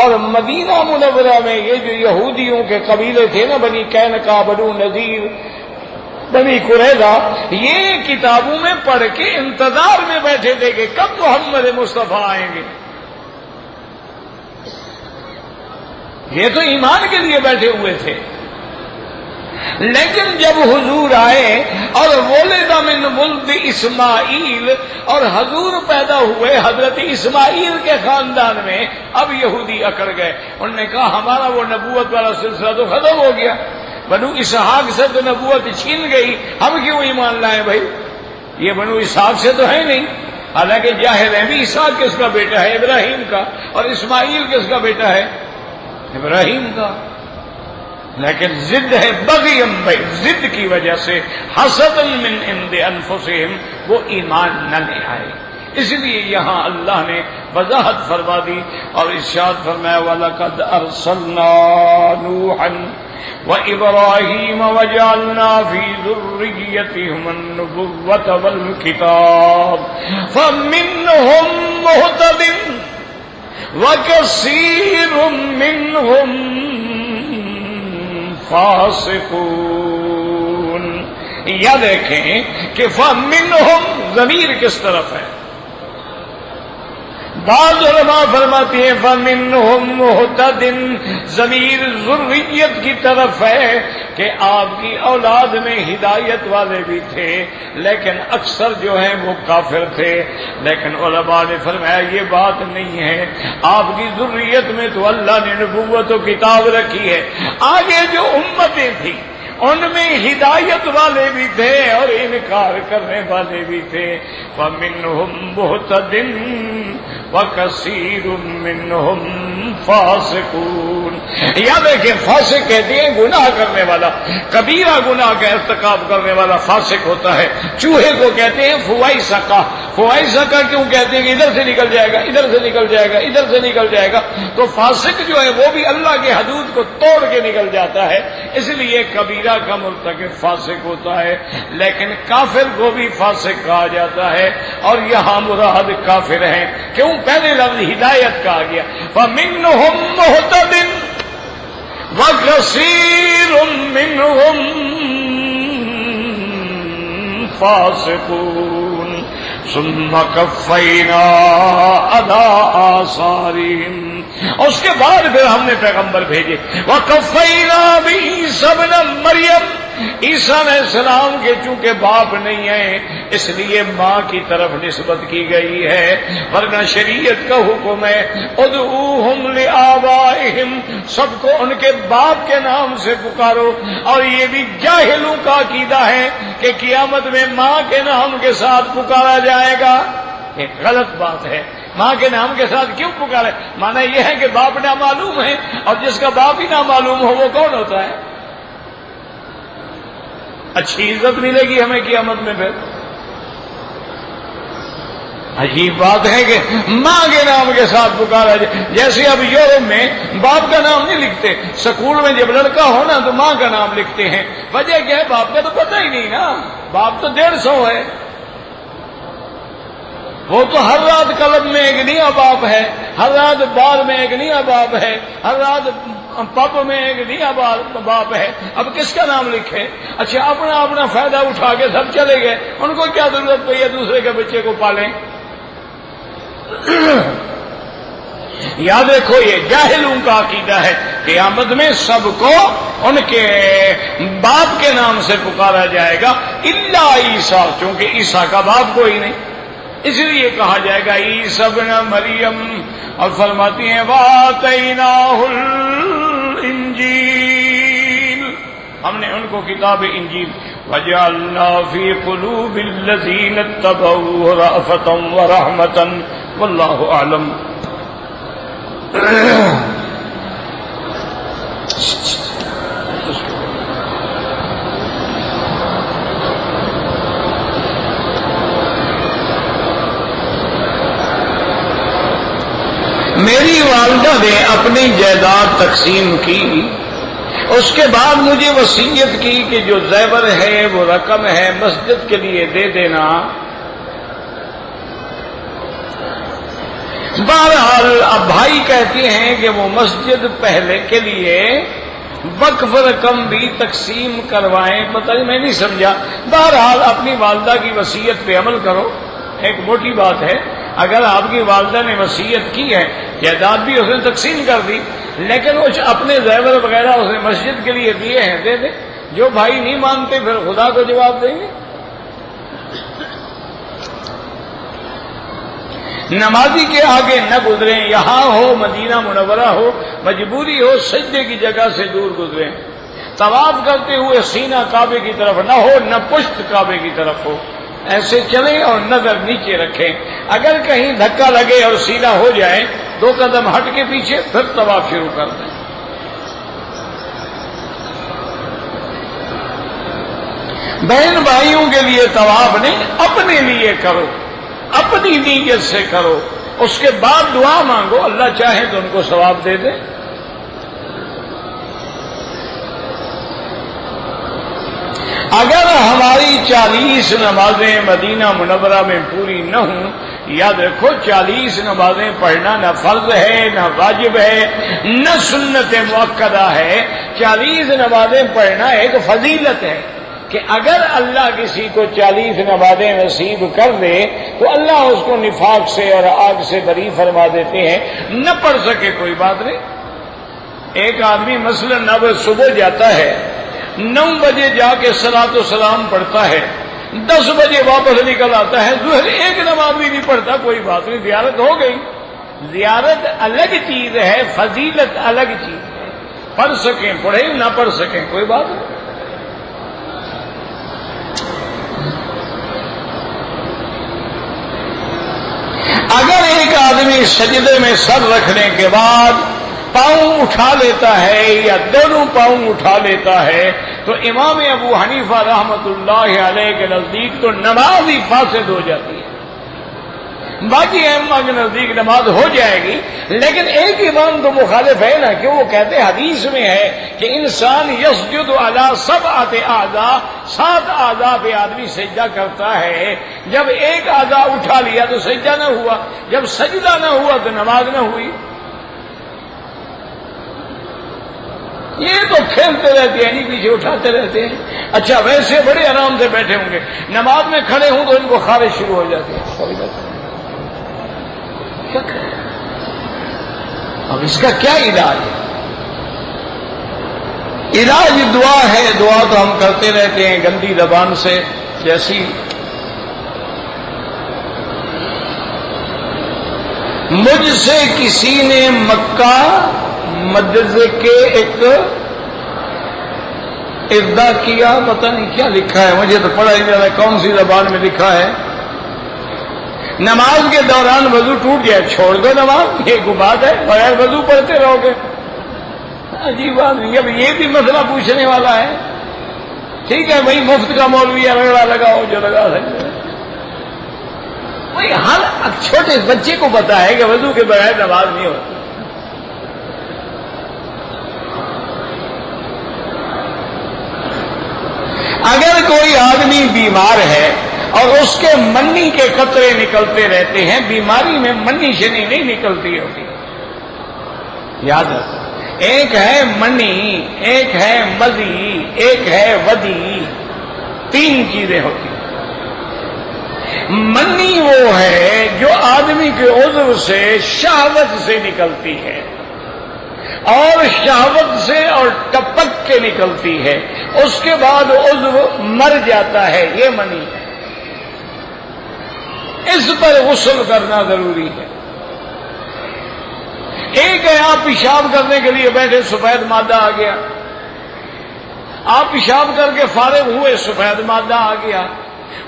اور مدینہ منورہ میں یہ جو یہودیوں کے قبیلے تھے نا، بنی قینقاع، بنو نذیر، بنی قریظہ، یہ کتابوں میں پڑھ کے انتظار میں بیٹھے تھے کہ کب محمد مصطفیٰ آئیں گے. یہ تو ایمان کے لیے بیٹھے ہوئے تھے. لیکن جب حضور آئے اور ولد من ولد اسماعیل، اور حضور پیدا ہوئے حضرت اسماعیل کے خاندان میں، اب یہودی اکڑ گئے. انہوں نے کہا ہمارا وہ نبوت والا سلسلہ تو ختم ہو گیا، بنو اسحاق سے تو نبوت چھین گئی، ہم کیوں ایمان لائیں بھائی؟ یہ بنو اسحاق سے تو ہے نہیں. حالانکہ جاہل ہے بھی اسحاق کس کا بیٹا ہے؟ ابراہیم کا. اور اسماعیل کس کا بیٹا ہے؟ ابراہیم کا. لیکن ضد ہے بغیم، بھائی ضد کی وجہ سے حسد من عند انفسہم وہ ایمان نہ لے آئے. اس لیے یہاں اللہ نے وضاحت فرما دی اور ارشاد فرمایا وَلَقَدْ أَرْسَلْنَا نُوحًا وَإِبْرَاهِيمَ وَجَعَلْنَا فِي ذُرِّيَّتِهِمَا النُّبُوَّةَ وَالْكِتَابَ فَمِنْهُمْ مُهْتَدٍ وَكَثِيرٌ مِّنْهُمْ فاسقون. یا دیکھیں کہ فَمِنْهُمْ ضمیر کس طرف ہے؟ بعض علماء فرماتی ہیں فَمِنْهُمْ مُهْتَدٍ، ضمیر ذریت کی طرف ہے کہ آپ کی اولاد میں ہدایت والے بھی تھے، لیکن اکثر جو ہیں وہ کافر تھے. لیکن علماء نے فرمایا یہ بات نہیں ہے، آپ کی ذریت میں تو اللہ نے نبوت و کتاب رکھی ہے. آگے جو امتیں تھیں ان میں ہدایت والے بھی تھے اور انکار کرنے والے بھی تھے. وَمِنْهُمْ مُهْتَدٍ وَكَثِيرٌ مِّنْهُمْ فَاسِقُونَ. یاد رکھیں فاسق کہتے ہیں گناہ کرنے والا، کبیرہ گناہ کا ارتکاب کرنے والا فاسق ہوتا ہے. چوہے کو کہتے ہیں فوائسقہ. فوائسقہ کیوں کہتے ہیں کہ ادھر سے نکل جائے گا، ادھر سے نکل جائے گا، ادھر سے نکل جائے گا. تو فاسق جو ہے وہ بھی اللہ کے حدود کو توڑ کے نکل جاتا ہے. اس لیے کبیرہ کا مرتکب فاسق ہوتا ہے، لیکن کافر کو بھی فاسق کہا جاتا ہے. اور یہاں مراد کافر ہیں. کیوں؟ پہلے لفظ ہدایت کہا گیا. فَمِنْهُمْ مُهْتَدٍ وَكَثِيرٌ مِّنْهُمْ فَاسِقُونَ ثُمَّ قَفَّيْنَا عَلَىٰ آثَارِهِمْ. اس کے بعد پھر ہم نے پیغمبر بھیجے. وَقَفَّيْنَا بِعِيسَىٰ ابْنِ مَرْيَمَ، عیسیٰ عیسیٰ علیہ السلام کے چونکہ باپ نہیں ہیں اس لیے ماں کی طرف نسبت کی گئی ہے، ورنہ شریعت کا حکم ہے ادعوہم لآبائہم، سب کو ان کے باپ کے نام سے پکارو۔ اور یہ بھی جاہلوں کا عقیدہ ہے کہ قیامت میں ماں کے نام کے ساتھ پکارا جائے گا، ایک غلط بات ہے۔ ماں کے نام کے ساتھ کیوں پکارے؟ مانا یہ ہے کہ باپ نامعلوم ہے، اور جس کا باپ ہی نامعلوم ہو وہ کون ہوتا ہے؟ اچھی عزت ملے گی ہمیں قیامت میں پھر۔ عجیب بات ہے کہ ماں کے نام کے ساتھ پکارا جائے، جیسے اب یورپ میں باپ کا نام نہیں لکھتے، سکول میں جب لڑکا ہو نا تو ماں کا نام لکھتے ہیں۔ وجہ کیا ہے؟ باپ کا تو پتہ ہی نہیں نا، باپ تو 150 ہے۔ وہ تو ہر رات کلب میں ایک نیا باپ ہے، ہر رات بار میں ایک نیا باپ ہے، ہر رات پب میں ایک نیا باپ ہے۔ اب کس کا نام لکھے؟ اچھا اپنا اپنا فائدہ اٹھا کے سب چلے گئے، ان کو کیا ضرورت پڑی ہے دوسرے کے بچے کو پالیں؟ یاد رکھو یہ جاہلوں کا عقیدہ ہے، قیامت میں سب کو ان کے باپ کے نام سے پکارا جائے گا الا عیسیٰ، چونکہ عیسیٰ کا باپ کوئی نہیں، اس لیے کہا جائے گا عیسیٰ ابن مریم۔ اور فرماتی ہیں وَآتَيْنَاهُ الْإِنْجِيلَ، ہم نے ان کو کتاب انجیل وَجَعَلْنَا فِي قُلُوبِ الَّذِينَ اتَّبَعُوهُ رَأْفَةً وَرَحْمَةً وَاللَّهُ أَعْلَمُ۔ میری والدہ نے اپنی جائیداد تقسیم کی، اس کے بعد مجھے وصیت کی کہ جو زیور ہے وہ رقم ہے مسجد کے لیے دے دینا۔ بہرحال اب بھائی کہتے ہیں کہ وہ مسجد پہلے کے لیے وقف رقم بھی تقسیم کروائیں، پتہ نہیں میں نہیں سمجھا۔ بہرحال اپنی والدہ کی وصیت پہ عمل کرو، ایک موٹی بات ہے۔ اگر آپ کی والدہ نے وصیت کی ہے، جائیداد بھی اس نے تقسیم کر دی، لیکن کچھ اپنے زیور وغیرہ اس نے مسجد کے لیے دیے ہیں، دے دے۔ جو بھائی نہیں مانتے پھر خدا کو جواب دیں گے۔ نمازی کے آگے نہ گزریں، یہاں ہو مدینہ منورہ ہو، مجبوری ہو سجدے کی جگہ سے دور گزریں۔ طواف کرتے ہوئے سینہ کعبے کی طرف نہ ہو، نہ پشت کعبے کی طرف ہو، ایسے چلیں اور نظر نیچے رکھیں۔ اگر کہیں دھکا لگے اور سیدھا ہو جائے 2 قدم ہٹ کے پیچھے پھر طواف شروع کر دیں۔ بہن بھائیوں کے لیے طواف نہیں، اپنے لیے کرو، اپنی نیت سے کرو، اس کے بعد دعا مانگو، اللہ چاہے تو ان کو ثواب دے دے۔ اگر ہماری 40 نمازیں مدینہ منورہ میں پوری نہ ہوں، یاد رکھو 40 نمازیں پڑھنا نہ فرض ہے، نہ واجب ہے، نہ سنت مؤکدہ ہے۔ 40 نمازیں پڑھنا ایک فضیلت ہے کہ اگر اللہ کسی کو 40 نمازیں نصیب کر دے تو اللہ اس کو نفاق سے اور آگ سے بری فرما دیتے ہیں۔ نہ پڑھ سکے کوئی بات نہیں، ایک آدمی مثلا 9 صبح جاتا ہے، 9 بجے جا کے صلاۃ و سلام پڑھتا ہے، 10 بجے واپس نکل آتا ہے، ظہر ایک نماز بھی نہیں پڑھتا، کوئی بات نہیں، زیارت ہو گئی۔ زیارت الگ چیز ہے، فضیلت الگ چیز ہے، پڑھ سکیں پڑھیں، نہ پڑھ سکیں کوئی بات نہیں۔ اگر ایک آدمی سجدے میں سر رکھنے کے بعد پاؤں اٹھا لیتا ہے یا دونوں پاؤں اٹھا لیتا ہے تو امام ابو حنیفہ رحمۃ اللہ علیہ کے نزدیک تو نماز ہی فاسد ہو جاتی ہے۔ باقی ائمہ کے نزدیک نماز ہو جائے گی، لیکن ایک امام تو مخالف ہے نا، کہ وہ کہتے حدیث میں ہے کہ انسان یسجد علی 7 اعضاء، 7 اعضاء پہ آدمی سجدہ کرتا ہے۔ جب ایک اعضاء اٹھا لیا تو سجدہ نہ ہوا، جب سجدہ نہ ہوا تو نماز نہ ہوئی۔ یہ تو کھیلتے رہتے ہیں، نہیں پیچھے اٹھاتے رہتے ہیں۔ اچھا ویسے بڑے آرام سے بیٹھے ہوں گے، نماز میں کھڑے ہوں تو ان کو خارش شروع ہو جاتی ہے۔ اب اس کا کیا علاج ہے؟ علاج دعا ہے، دعا تو ہم کرتے رہتے ہیں گندی زبان سے، جیسی مجھ سے کسی نے مکہ مدرسے کے ایک اردا کیا، پتہ نہیں کیا لکھا ہے، مجھے تو پڑھا نہیں جاتا کون سی زبان میں لکھا ہے، نماز کے دوران وضو ٹوٹ گیا، چھوڑ دو نماز، یہ کوئی بات ہے، بغیر وضو پڑھتے رہو گے، عجیب بات نہیں، اب یہ بھی مسئلہ پوچھنے والا ہے، ٹھیک ہے بھائی مفت کا مولوی رگڑا لگاؤ جو لگا سکتے ہیں، بھائی ہر چھوٹے بچے کو پتا ہے کہ وضو کے بغیر نماز نہیں ہوتی۔ اگر کوئی آدمی بیمار ہے اور اس کے منی کے قطرے نکلتے رہتے ہیں، بیماری میں منی شنی نہیں نکلتی ہوتی، یاد رکھو، ایک ہے منی، ایک ہے مزی، ایک ہے ودی، تین چیزیں ہوتی ہیں۔ منی وہ ہے جو آدمی کے عضو سے شہوت سے نکلتی ہے، اور شہوت سے اور ٹپک کے نکلتی ہے، اس کے بعد عضو مر جاتا ہے، یہ منی ہے، اس پر غسل کرنا ضروری ہے۔ ایک ہے آپ پیشاب کرنے کے لیے بیٹھے، سفید مادہ آ گیا، آپ پیشاب کر کے فارغ ہوئے، سفید مادہ آ گیا،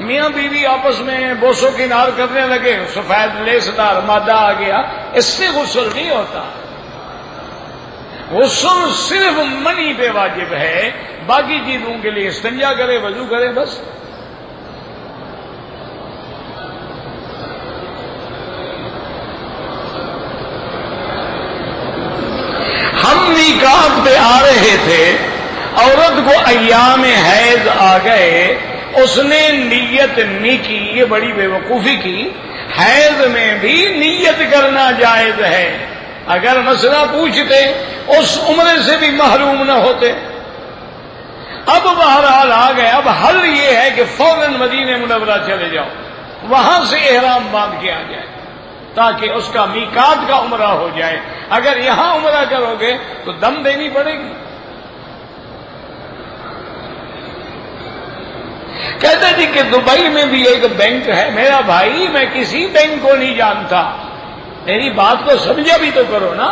میاں بیوی آپس میں بوسو کنار کرنے لگے، سفید لیسدار مادہ آ گیا، اس سے غسل نہیں ہوتا۔ غسل صرف منی پہ واجب ہے، باقی چیزوں کے لیے استنجا کرے، وضو کرے، بس۔ ہم نکاح پہ آ رہے تھے، عورت کو ایام حیض آ گئے، اس نے نیت نہیں کی، یہ بڑی بے وقوفی کی، حیض میں بھی نیت کرنا جائز ہے، اگر مسئلہ پوچھتے اس عمرے سے بھی محروم نہ ہوتے۔ اب بہرحال آ گئے، اب حل یہ ہے کہ فوراً مدینہ منورہ چلے جاؤ، وہاں سے احرام باندھ کے آ جائے تاکہ اس کا میقات کا عمرہ ہو جائے۔ اگر یہاں عمرہ کرو گے تو دم دینی پڑے گی۔ کہتے جی کہ دبئی میں بھی ایک بینک ہے، میرا بھائی میں کسی بینک کو نہیں جانتا، میری بات کو سمجھا بھی تو کرو نا،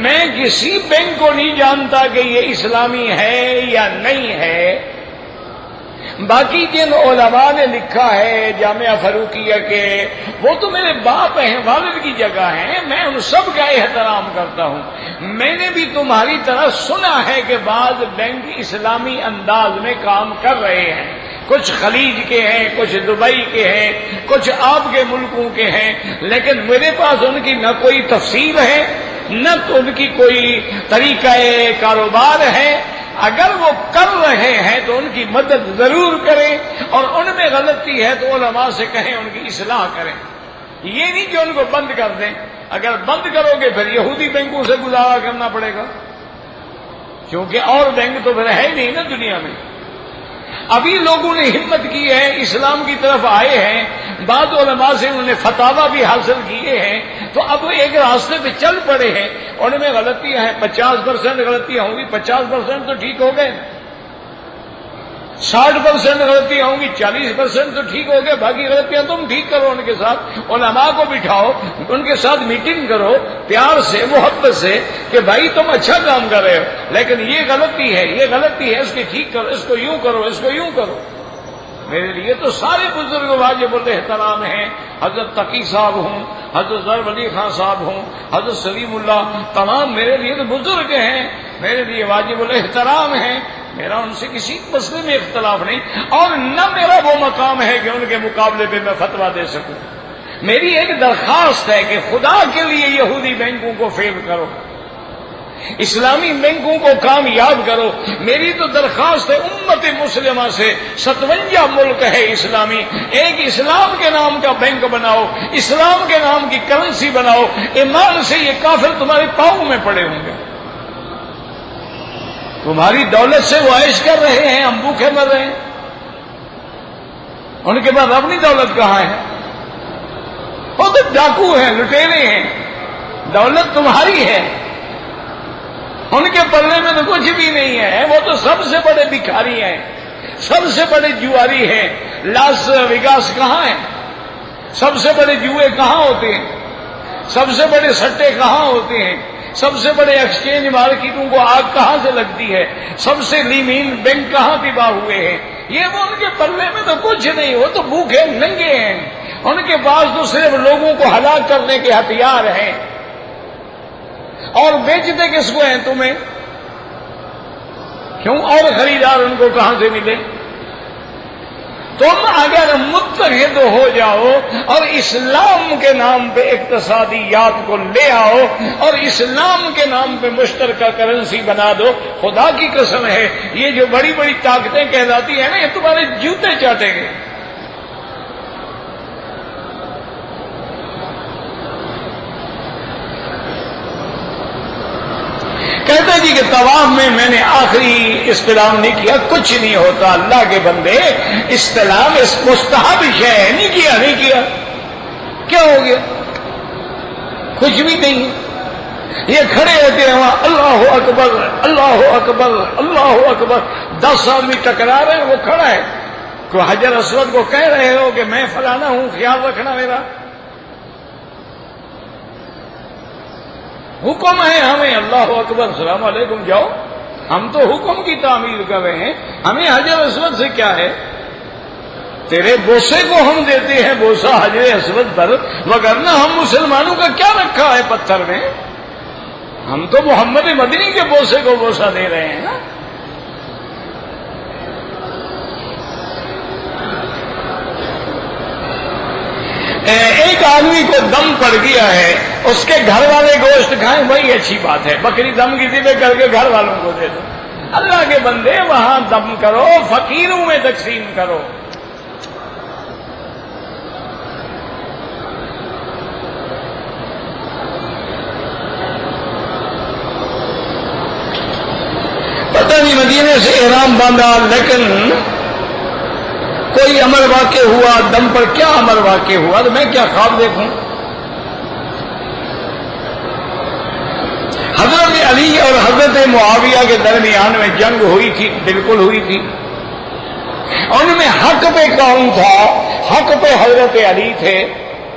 میں کسی بینک کو نہیں جانتا کہ یہ اسلامی ہے یا نہیں ہے۔ باقی جن علماء نے لکھا ہے جامعہ فاروقیہ کے، وہ تو میرے باپ ہیں، والد کی جگہ ہیں، میں ان سب کا احترام کرتا ہوں۔ میں نے بھی تمہاری طرح سنا ہے کہ بعض بینک اسلامی انداز میں کام کر رہے ہیں، کچھ خلیج کے ہیں، کچھ دبئی کے ہیں، کچھ آپ کے ملکوں کے ہیں، لیکن میرے پاس ان کی نہ کوئی تفصیل ہے، نہ تو ان کی کوئی طریقہ کاروبار ہے۔ اگر وہ کر رہے ہیں تو ان کی مدد ضرور کریں، اور ان میں غلطی ہے تو علماء سے کہیں ان کی اصلاح کریں، یہ نہیں کہ ان کو بند کر دیں۔ اگر بند کرو گے پھر یہودی بینکوں سے گزارا کرنا پڑے گا، کیونکہ اور بینک تو پھر ہے نہیں نا دنیا میں۔ ابھی لوگوں نے ہمت کی ہے، اسلام کی طرف آئے ہیں، بعض علماء سے انہوں نے فتاوی بھی حاصل کیے ہیں، تو اب ایک راستے پہ چل پڑے ہیں۔ ان میں غلطیاں ہیں، 50% غلطیاں ہوں گی، 50% تو ٹھیک ہو گئے، 60% غلطیاں ہوں گی، 40% تو ٹھیک ہو گئے، باقی غلطیاں تم ٹھیک کرو، ان کے ساتھ علماء کو بٹھاؤ، ان کے ساتھ میٹنگ کرو پیار سے، محبت سے، کہ بھائی تم اچھا کام کر رہے ہو لیکن یہ غلطی ہے، یہ غلطی ہے، اس کی ٹھیک کرو، اس کو یوں کرو، اس کو یوں کرو۔ میرے لیے تو سارے بزرگ واجب الاحترام ہیں، حضرت تقی صاحب ہوں، حضرت ظفر علی خان صاحب ہوں، حضرت سلیم اللہ، تمام میرے لیے تو بزرگ ہیں، میرے لیے واجب الاحترام ہیں، میرا ان سے کسی مسئلے میں اختلاف نہیں، اور نہ میرا وہ مقام ہے کہ ان کے مقابلے پہ میں فتویٰ دے سکوں۔ میری ایک درخواست ہے کہ خدا کے لیے یہودی بینکوں کو فیل کرو، اسلامی بینکوں کو کامیاب کرو۔ میری تو درخواست ہے امت مسلمہ سے، 57 ملک ہے اسلامی، ایک اسلام کے نام کا بینک بناؤ، اسلام کے نام کی کرنسی بناؤ، ایمان سے یہ کافر تمہارے پاؤں میں پڑے ہوں گے۔ تمہاری دولت سے وہ عیش کر رہے ہیں، ہم بھوکے مر رہے ہیں، ان کے پاس اپنی دولت کہاں ہے؟ وہ تو ڈاکو ہیں، لٹیرے ہیں، دولت تمہاری ہے۔ ان کے پلے میں تو کچھ بھی نہیں ہے، وہ تو سب سے بڑے بھکاری ہیں، سب سے بڑے جواری ہیں۔ لاس ویگاس کہاں ہے؟ سب سے بڑے جوئے کہاں ہوتے ہیں؟ سب سے بڑے سٹے کہاں ہوتے ہیں؟ سب سے بڑے ایکسچینج مارکیٹوں کو آگ کہاں سے لگتی ہے؟ سب سے لیمین بینک کہاں تباہ ہوئے ہیں؟ یہ وہ ان کے پلے میں تو کچھ نہیں، وہ تو بھوکے ننگے ہیں، ان کے پاس تو صرف لوگوں کو ہلاک کرنے کے ہتھیار ہیں، اور بیچتے کس کو ہیں تمہیں؟ کیوں؟ اور خریدار ان کو کہاں سے ملے؟ تم اگر متحد ہو جاؤ اور اسلام کے نام پہ اقتصادیات کو لے آؤ اور اسلام کے نام پہ مشترکہ کرنسی بنا دو، خدا کی قسم ہے یہ جو بڑی بڑی طاقتیں کہلاتی ہیں نا، یہ تمہارے جوتے چاٹیں گے۔ کہتے جی کہ طواف میں نے آخری استلام نہیں کیا، کچھ نہیں ہوتا اللہ کے بندے، استلام اس مستحب شے ہے، نہیں کیا کیا ہو گیا؟ کچھ بھی نہیں۔ یہ کھڑے ہوتے ہیں وہاں، اللہ اکبر اللہ اکبر اللہ اکبر، 10 آدمی ٹکرا رہے ہیں، وہ کھڑا ہے، تو حجر اسود کو کہہ رہے ہو کہ میں فلانا ہوں، خیال رکھنا میرا۔ حکم ہے ہمیں، اللہ اکبر السلام علیکم جاؤ، ہم تو حکم کی تعمیل کر رہے ہیں، ہمیں حجر اسود سے کیا ہے؟ تیرے بوسے کو ہم دیتے ہیں بوسہ حجر اسود پر، وگرنہ ہم مسلمانوں کا کیا رکھا ہے پتھر میں؟ ہم تو محمد مدنی کے بوسے کو بوسہ دے رہے ہیں نا۔ ایک آدمی کو دم پڑ گیا ہے، اس کے گھر والے گوشت کھائیں، وہی اچھی بات ہے، بکری دم کسی پہ کر کے گھر والوں کو دے دو۔ اللہ کے بندے وہاں دم کرو، فقیروں میں تقسیم کرو۔ پتہ نہیں مدینے سے احرام باندھا، لیکن کوئی امر واقع ہوا دم پر، کیا امر واقع ہوا؟ تو میں کیا خواب دیکھوں؟ حضرت علی اور حضرت معاویہ کے درمیان میں جنگ ہوئی تھی، بالکل ہوئی تھی۔ ان میں حق پہ کون تھا؟ حق پہ حضرت علی تھے،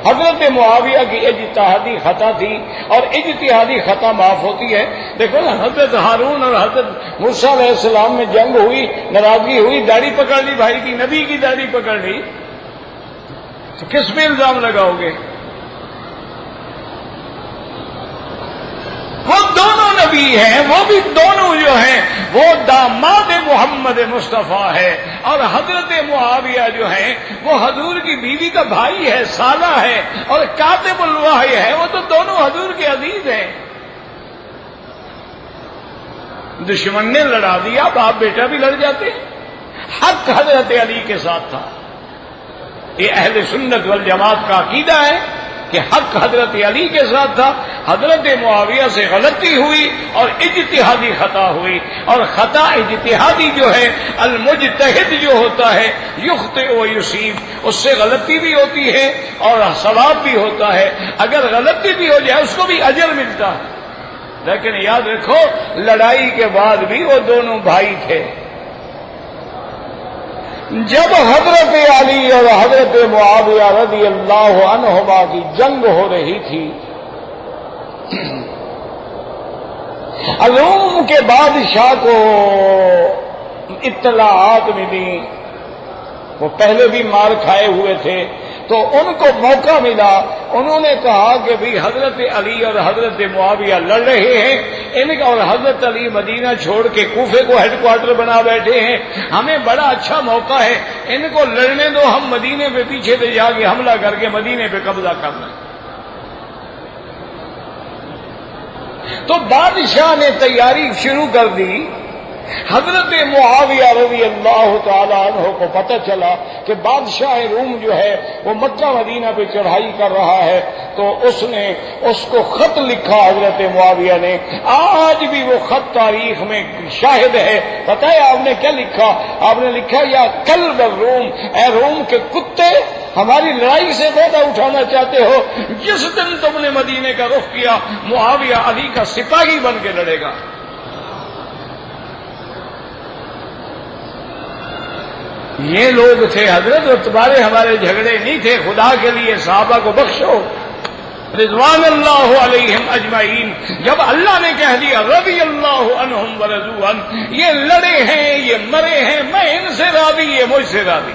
حضرت معاویہ کی اجتہادی خطا تھی، اور اجتہادی خطا معاف ہوتی ہے۔ دیکھو نا، حضرت ہارون اور حضرت موسیٰ علیہ السلام میں جنگ ہوئی، ناراضگی ہوئی، داڑھی پکڑ لی بھائی کی، نبی کی داڑھی پکڑ لی، تو کس میں الزام لگاؤ گے؟ وہ دونوں نبی ہیں، وہ بھی دونوں جو ہیں وہ داماد محمد مصطفیٰ ہے، اور حضرت معاویہ جو ہیں وہ حضور کی بیوی کا بھائی ہے، سالہ ہے، اور کاتب الوحی ہے، وہ تو دونوں حضور کے عزیز ہیں۔ دشمن نے لڑا دیا، باپ بیٹا بھی لڑ جاتے ہیں۔ حق حضرت علی کے ساتھ تھا، یہ اہل سنت والجماعت کا عقیدہ ہے کہ حق حضرت علی کے ساتھ تھا۔ حضرت معاویہ سے غلطی ہوئی اور اجتہادی خطا ہوئی، اور خطا اجتہادی جو ہے، المجتہد جو ہوتا ہے یخطئ و یصیب، اس سے غلطی بھی ہوتی ہے اور ثواب بھی ہوتا ہے، اگر غلطی بھی ہو جائے اس کو بھی اجر ملتا ہے۔ لیکن یاد رکھو، لڑائی کے بعد بھی وہ دونوں بھائی تھے۔ جب حضرت علی اور حضرت معاویہ رضی اللہ عنہما کی جنگ ہو رہی تھی، روم کے بادشاہ کو اطلاعات ملی، وہ پہلے بھی مار کھائے ہوئے تھے، تو ان کو موقع ملا، انہوں نے کہا کہ بھی حضرت علی اور حضرت معاویہ لڑ رہے ہیں، ان کا، اور حضرت علی مدینہ چھوڑ کے کوفے کو ہیڈ کوارٹر بنا بیٹھے ہیں، ہمیں بڑا اچھا موقع ہے، ان کو لڑنے دو، ہم مدینے پہ پیچھے سے جا کے حملہ کر کے مدینے پہ قبضہ کرنا۔ تو بادشاہ نے تیاری شروع کر دی۔ حضرت معاویہ رضی اللہ تعالی عنہ کو پتہ چلا کہ بادشاہ روم جو ہے وہ مکہ مدینہ پہ چڑھائی کر رہا ہے، تو اس نے اس کو خط لکھا حضرت معاویہ نے، آج بھی وہ خط تاریخ میں شاہد ہے۔ پتہ ہے آپ نے کیا لکھا؟ آپ نے لکھا، یا کلب الروم، اے روم کے کتے، ہماری لڑائی سے فائدہ اٹھانا چاہتے ہو؟ جس دن تم نے مدینے کا رخ کیا، معاویہ علی کا سپاہی بن کے لڑے گا۔ یہ لوگ تھے حضرت، اور تمہارے ہمارے جھگڑے نہیں تھے، خدا کے لیے صحابہ کو بخشو رضوان اللہ علیہم اجمعین۔ جب اللہ نے کہہ دیا رضی اللہ عنہم ورضوا عنہ، یہ لڑے ہیں، یہ مرے ہیں، میں ان سے راضی، یہ مجھ سے راضی۔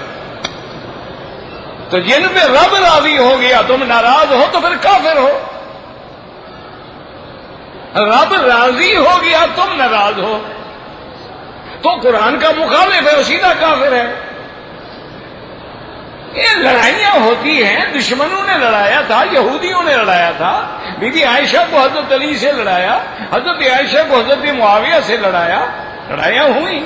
تو جن پہ رب راضی ہو گیا تم ناراض ہو تو پھر کافر ہو، رب راضی ہو گیا تم ناراض ہو تو قرآن کا مخالف ہے، سیدھا کافر ہے۔ یہ لڑائیاں ہوتی ہیں، دشمنوں نے لڑایا تھا، یہودیوں نے لڑایا تھا، بی بی عائشہ کو حضرت علی سے لڑایا، حضرت عائشہ کو حضرت معاویہ سے لڑایا، لڑائیاں ہوئی،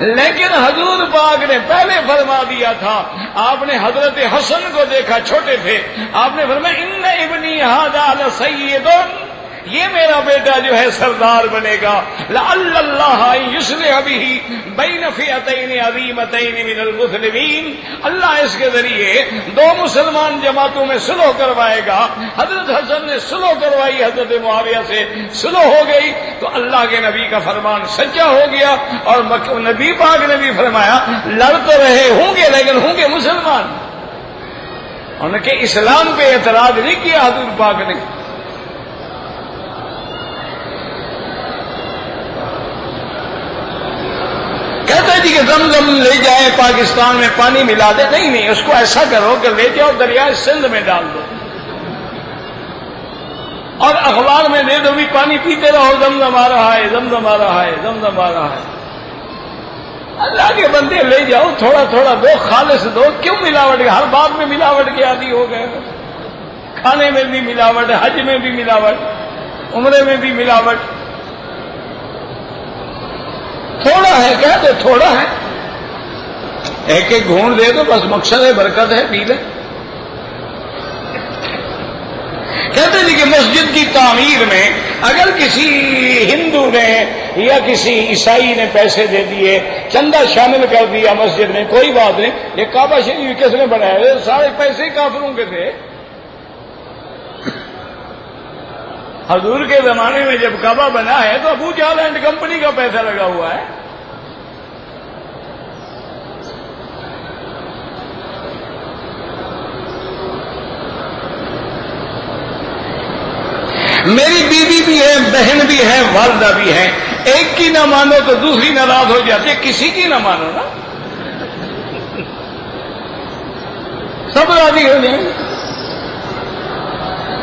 لیکن حضور پاک نے پہلے فرما دیا تھا۔ آپ نے حضرت حسن کو دیکھا، چھوٹے تھے، آپ نے فرمایا ان ابنی ھذا لسید، یہ میرا بیٹا جو ہے سردار بنے گا، لعل اللہ یصلح بہ بین فئتین عظیمتین من المسلمین، اللہ اس کے ذریعے دو مسلمان جماعتوں میں صلح کروائے گا۔ حضرت حسن نے صلح کروائی حضرت معاویہ سے، صلح ہو گئی تو اللہ کے نبی کا فرمان سچا ہو گیا، اور نبی پاک نے بھی فرمایا لڑ تو رہے ہوں گے لیکن ہوں گے مسلمان۔ ان کے اسلام پہ اعتراض نہیں کیا حضور پاک نے۔ کہتا ہے جی کہ زمزم لے جائے پاکستان میں پانی ملا دے، نہیں اس کو ایسا کرو کہ لے جاؤ دریائے سندھ میں ڈال دو اور اخبار میں دے دو بھی پانی پیتے رہو، زمزم آ رہا ہے، زمزم آ رہا ہے، زمزم آ رہا ہے۔ اللہ کے بندے لے جاؤ، تھوڑا تھوڑا دو، خالص دو، کیوں ملاوٹ؟ ہر بات میں ملاوٹ کے عادی ہو گئے، کھانے میں بھی ملاوٹ، حج میں بھی ملاوٹ، عمرے میں بھی ملاوٹ۔ تھوڑا ہے کیا تو تھوڑا ہے، ایک ایک گھونٹ دے دو بس، مقصد ہے برکت ہے، پی لے۔ کہتے ہیں کہ مسجد کی تعمیر میں اگر کسی ہندو نے یا کسی عیسائی نے پیسے دے دیے، چندہ شامل کر دیا مسجد میں، کوئی بات نہیں، یہ کعبہ شریف کس نے بنایا؟ سارے پیسے کافروں کے تھے۔ حضور کے زمانے میں جب کعبہ بنا ہے تو ابو جہل اینڈ کمپنی کا پیسہ لگا ہوا ہے۔ میری بیوی بھی ہے، بہن بھی ہے، والدہ بھی ہے، ایک کی نہ مانو تو دوسری ناراض ہو جاتی ہے، کسی کی نہ مانو نا، سب راضی ہو جائیں۔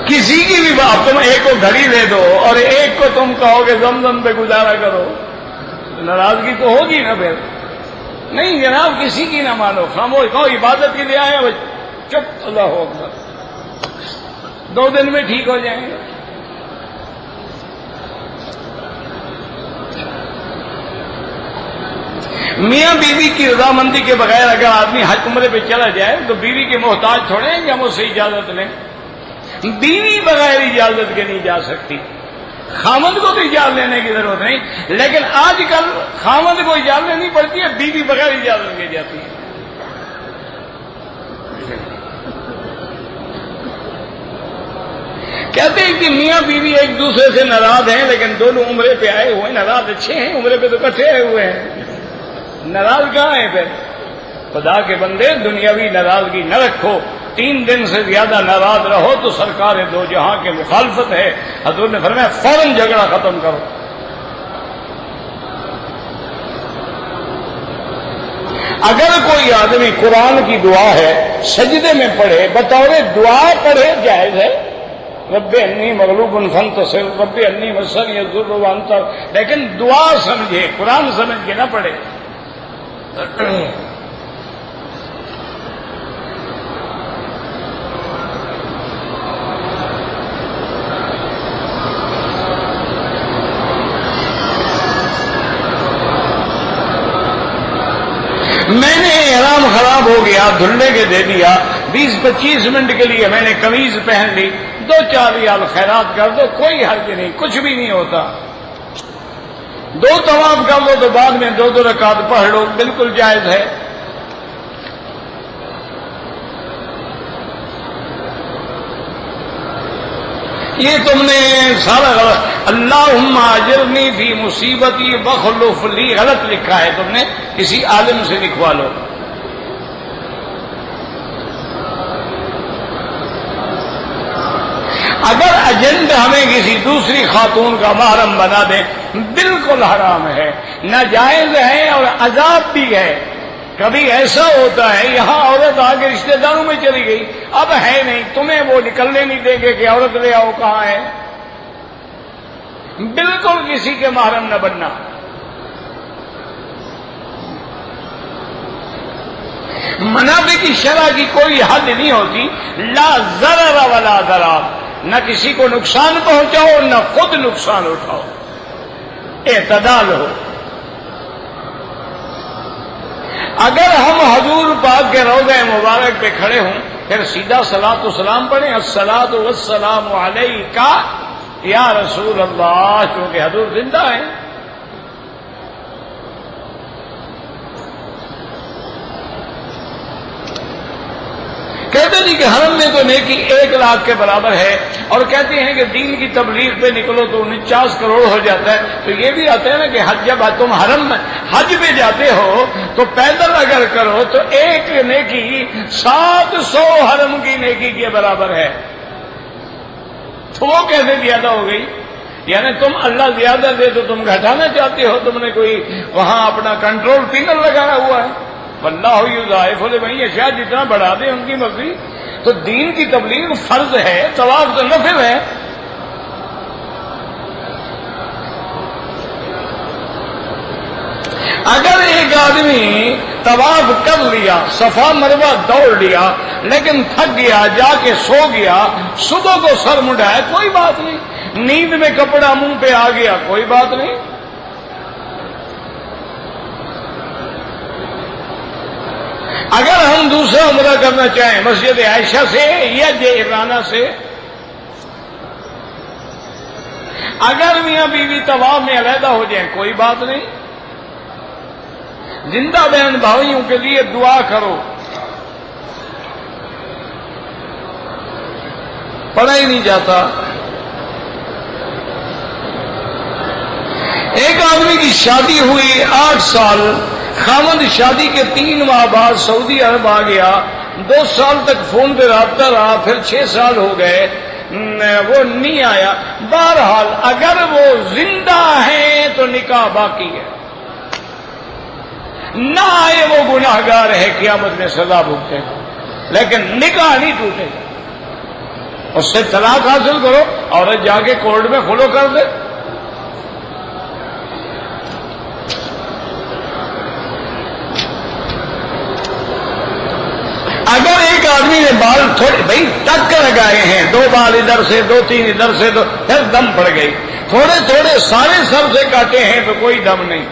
کسی کی بھی بات، تم ایک کو گھڑی دے دو اور ایک کو تم کہو کہ زمزم پہ گزارا کرو، ناراضگی تو ہوگی نا پھر۔ نہیں جناب، کسی کی نہ مانو، خاموش کہو عبادت کے لیے آئے، چپ، اللہ اکبر، 2 دن میں ٹھیک ہو جائیں گے۔ میاں بیوی کی رضامندی کے بغیر اگر آدمی حج عمرے پہ چلا جائے تو بیوی کے محتاج تھوڑے ہیں کہ ہم اس سے اجازت لیں، بیوی بغیر اجازت کے نہیں جا سکتی، خامند کو تو اجازت لینے کی ضرورت نہیں، لیکن آج کل خامند کو اجازت لینی پڑتی ہے، بیوی بغیر اجازت کے جاتی ہے۔ کہتے ہیں کہ میاں بیوی ایک دوسرے سے ناراض ہیں لیکن دونوں عمرے پہ آئے ہوئے، ناراض اچھے ہیں، عمرے پہ تو کٹھے آئے ہوئے ہیں، ناراض کہاں ہیں پھر؟ خدا کے بندے دنیاوی ناراضگی نہ رکھو، 3 دن سے زیادہ ناراض رہو تو سرکار دو جہاں کے مخالفت ہے۔ حضور نے فرمایا فوراً جھگڑا ختم کرو۔ اگر کوئی آدمی قرآن کی دعا ہے سجدے میں پڑھے، بطور دعا پڑھے، جائز ہے، رب انی مغلوب فانتصر، رب انی مسنی الضر وانت، لیکن دعا سمجھے، قرآن سمجھ کے نہ پڑھے۔ میں نے احرام خراب ہو گیا، دھلنے کے دے دیا، 20-25 منٹ کے لیے میں نے قمیض پہن لی، 2-4 ریال خیرات کر دو، کوئی حرج نہیں، کچھ بھی نہیں ہوتا۔ 2 طواف کر لو تو بعد میں 2 رکعت پڑھ لو، بالکل جائز ہے۔ یہ تم نے سارا غلط، اللہم اجرنی فی مصیبتی واخلف لی، غلط لکھا ہے تم نے، کسی عالم سے لکھوا لو۔ اگر ایجنٹ ہمیں کسی دوسری خاتون کا محرم بنا دیں، بالکل حرام ہے، ناجائز ہے اور عذاب بھی ہے۔ کبھی ایسا ہوتا ہے یہاں عورت آگے رشتہ داروں میں چلی گئی، اب ہے نہیں، تمہیں وہ نکلنے نہیں دیں گے کہ عورت لے آؤ، کہاں ہے؟ بالکل کسی کے محرم نہ بننا۔ منافع کی شرع کی کوئی حد نہیں ہوتی، لا ضرر ولا ضرار، نہ کسی کو نقصان پہنچاؤ نہ خود نقصان اٹھاؤ، اعتدال ہو۔ اگر ہم حضور پاک کے روضہ مبارک پہ کھڑے ہوں پھر سیدھا صلاۃ و سلام پڑھیں، الصلاۃ والسلام علیک یا رسول اللہ، کیونکہ حضور زندہ ہیں۔ کہتے جی کہ حرم میں تو نیکی 1,00,000 کے برابر ہے، اور کہتے ہیں کہ دین کی تبلیغ پہ نکلو تو 49 کروڑ ہو جاتا ہے۔ تو یہ بھی آتا ہے نا کہ حج، جب تم حرم میں حج پہ جاتے ہو تو پیدل اگر کرو تو ایک نیکی 700 حرم کی نیکی کے برابر ہے، تو وہ کیسے زیادہ ہو گئی؟ یعنی تم اللہ زیادہ دے تو تم گھٹانا چاہتے ہو، تم نے کوئی وہاں اپنا کنٹرول پینل لگایا ہوا ہے۔ واللہ یضاعف لمن یشاء، جتنا بڑھا دے ان کی مرضی۔ تو دین کی تبلیغ فرض ہے، طواف تو نفل ہے۔ اگر ایک آدمی طواف کر لیا، صفا مروہ دوڑ لیا، لیکن تھک گیا، جا کے سو گیا، صبح کو سر مڈایا، کوئی بات نہیں۔ نیند میں کپڑا منہ پہ آ گیا، کوئی بات نہیں۔ اگر ہم دوسرا عمرہ کرنا چاہیں مسجد عائشہ سے یا جعرانہ سے، اگر میاں بیوی طواف میں علیحدہ ہو جائیں کوئی بات نہیں۔ زندہ بہن بھائیوں کے لیے دعا کرو، پڑھا ہی نہیں جاتا۔ ایک آدمی کی شادی ہوئی 8 سال، خاوند شادی کے 3 ماہ بعد سعودی عرب آ گیا، 2 سال تک فون پہ رابطہ رہا، پھر 6 سال ہو گئے وہ نہیں آیا۔ بہرحال اگر وہ زندہ ہیں تو نکاح باقی ہے، نہ آئے وہ گناہ گار ہے، قیامت میں سزا بھگتے، لیکن نکاح نہیں ٹوٹے گا۔ اس سے طلاق حاصل کرو، عورت جا کے کورٹ میں خلو کر دے۔ اگر ایک آدمی نے بال تھوڑے بھائی ٹک کر لگائے ہیں، 2 بال ادھر سے 2 3 ادھر سے، تو پھر دم پڑ گئی، تھوڑے تھوڑے سارے سر سے کاٹے ہیں تو کوئی دم نہیں۔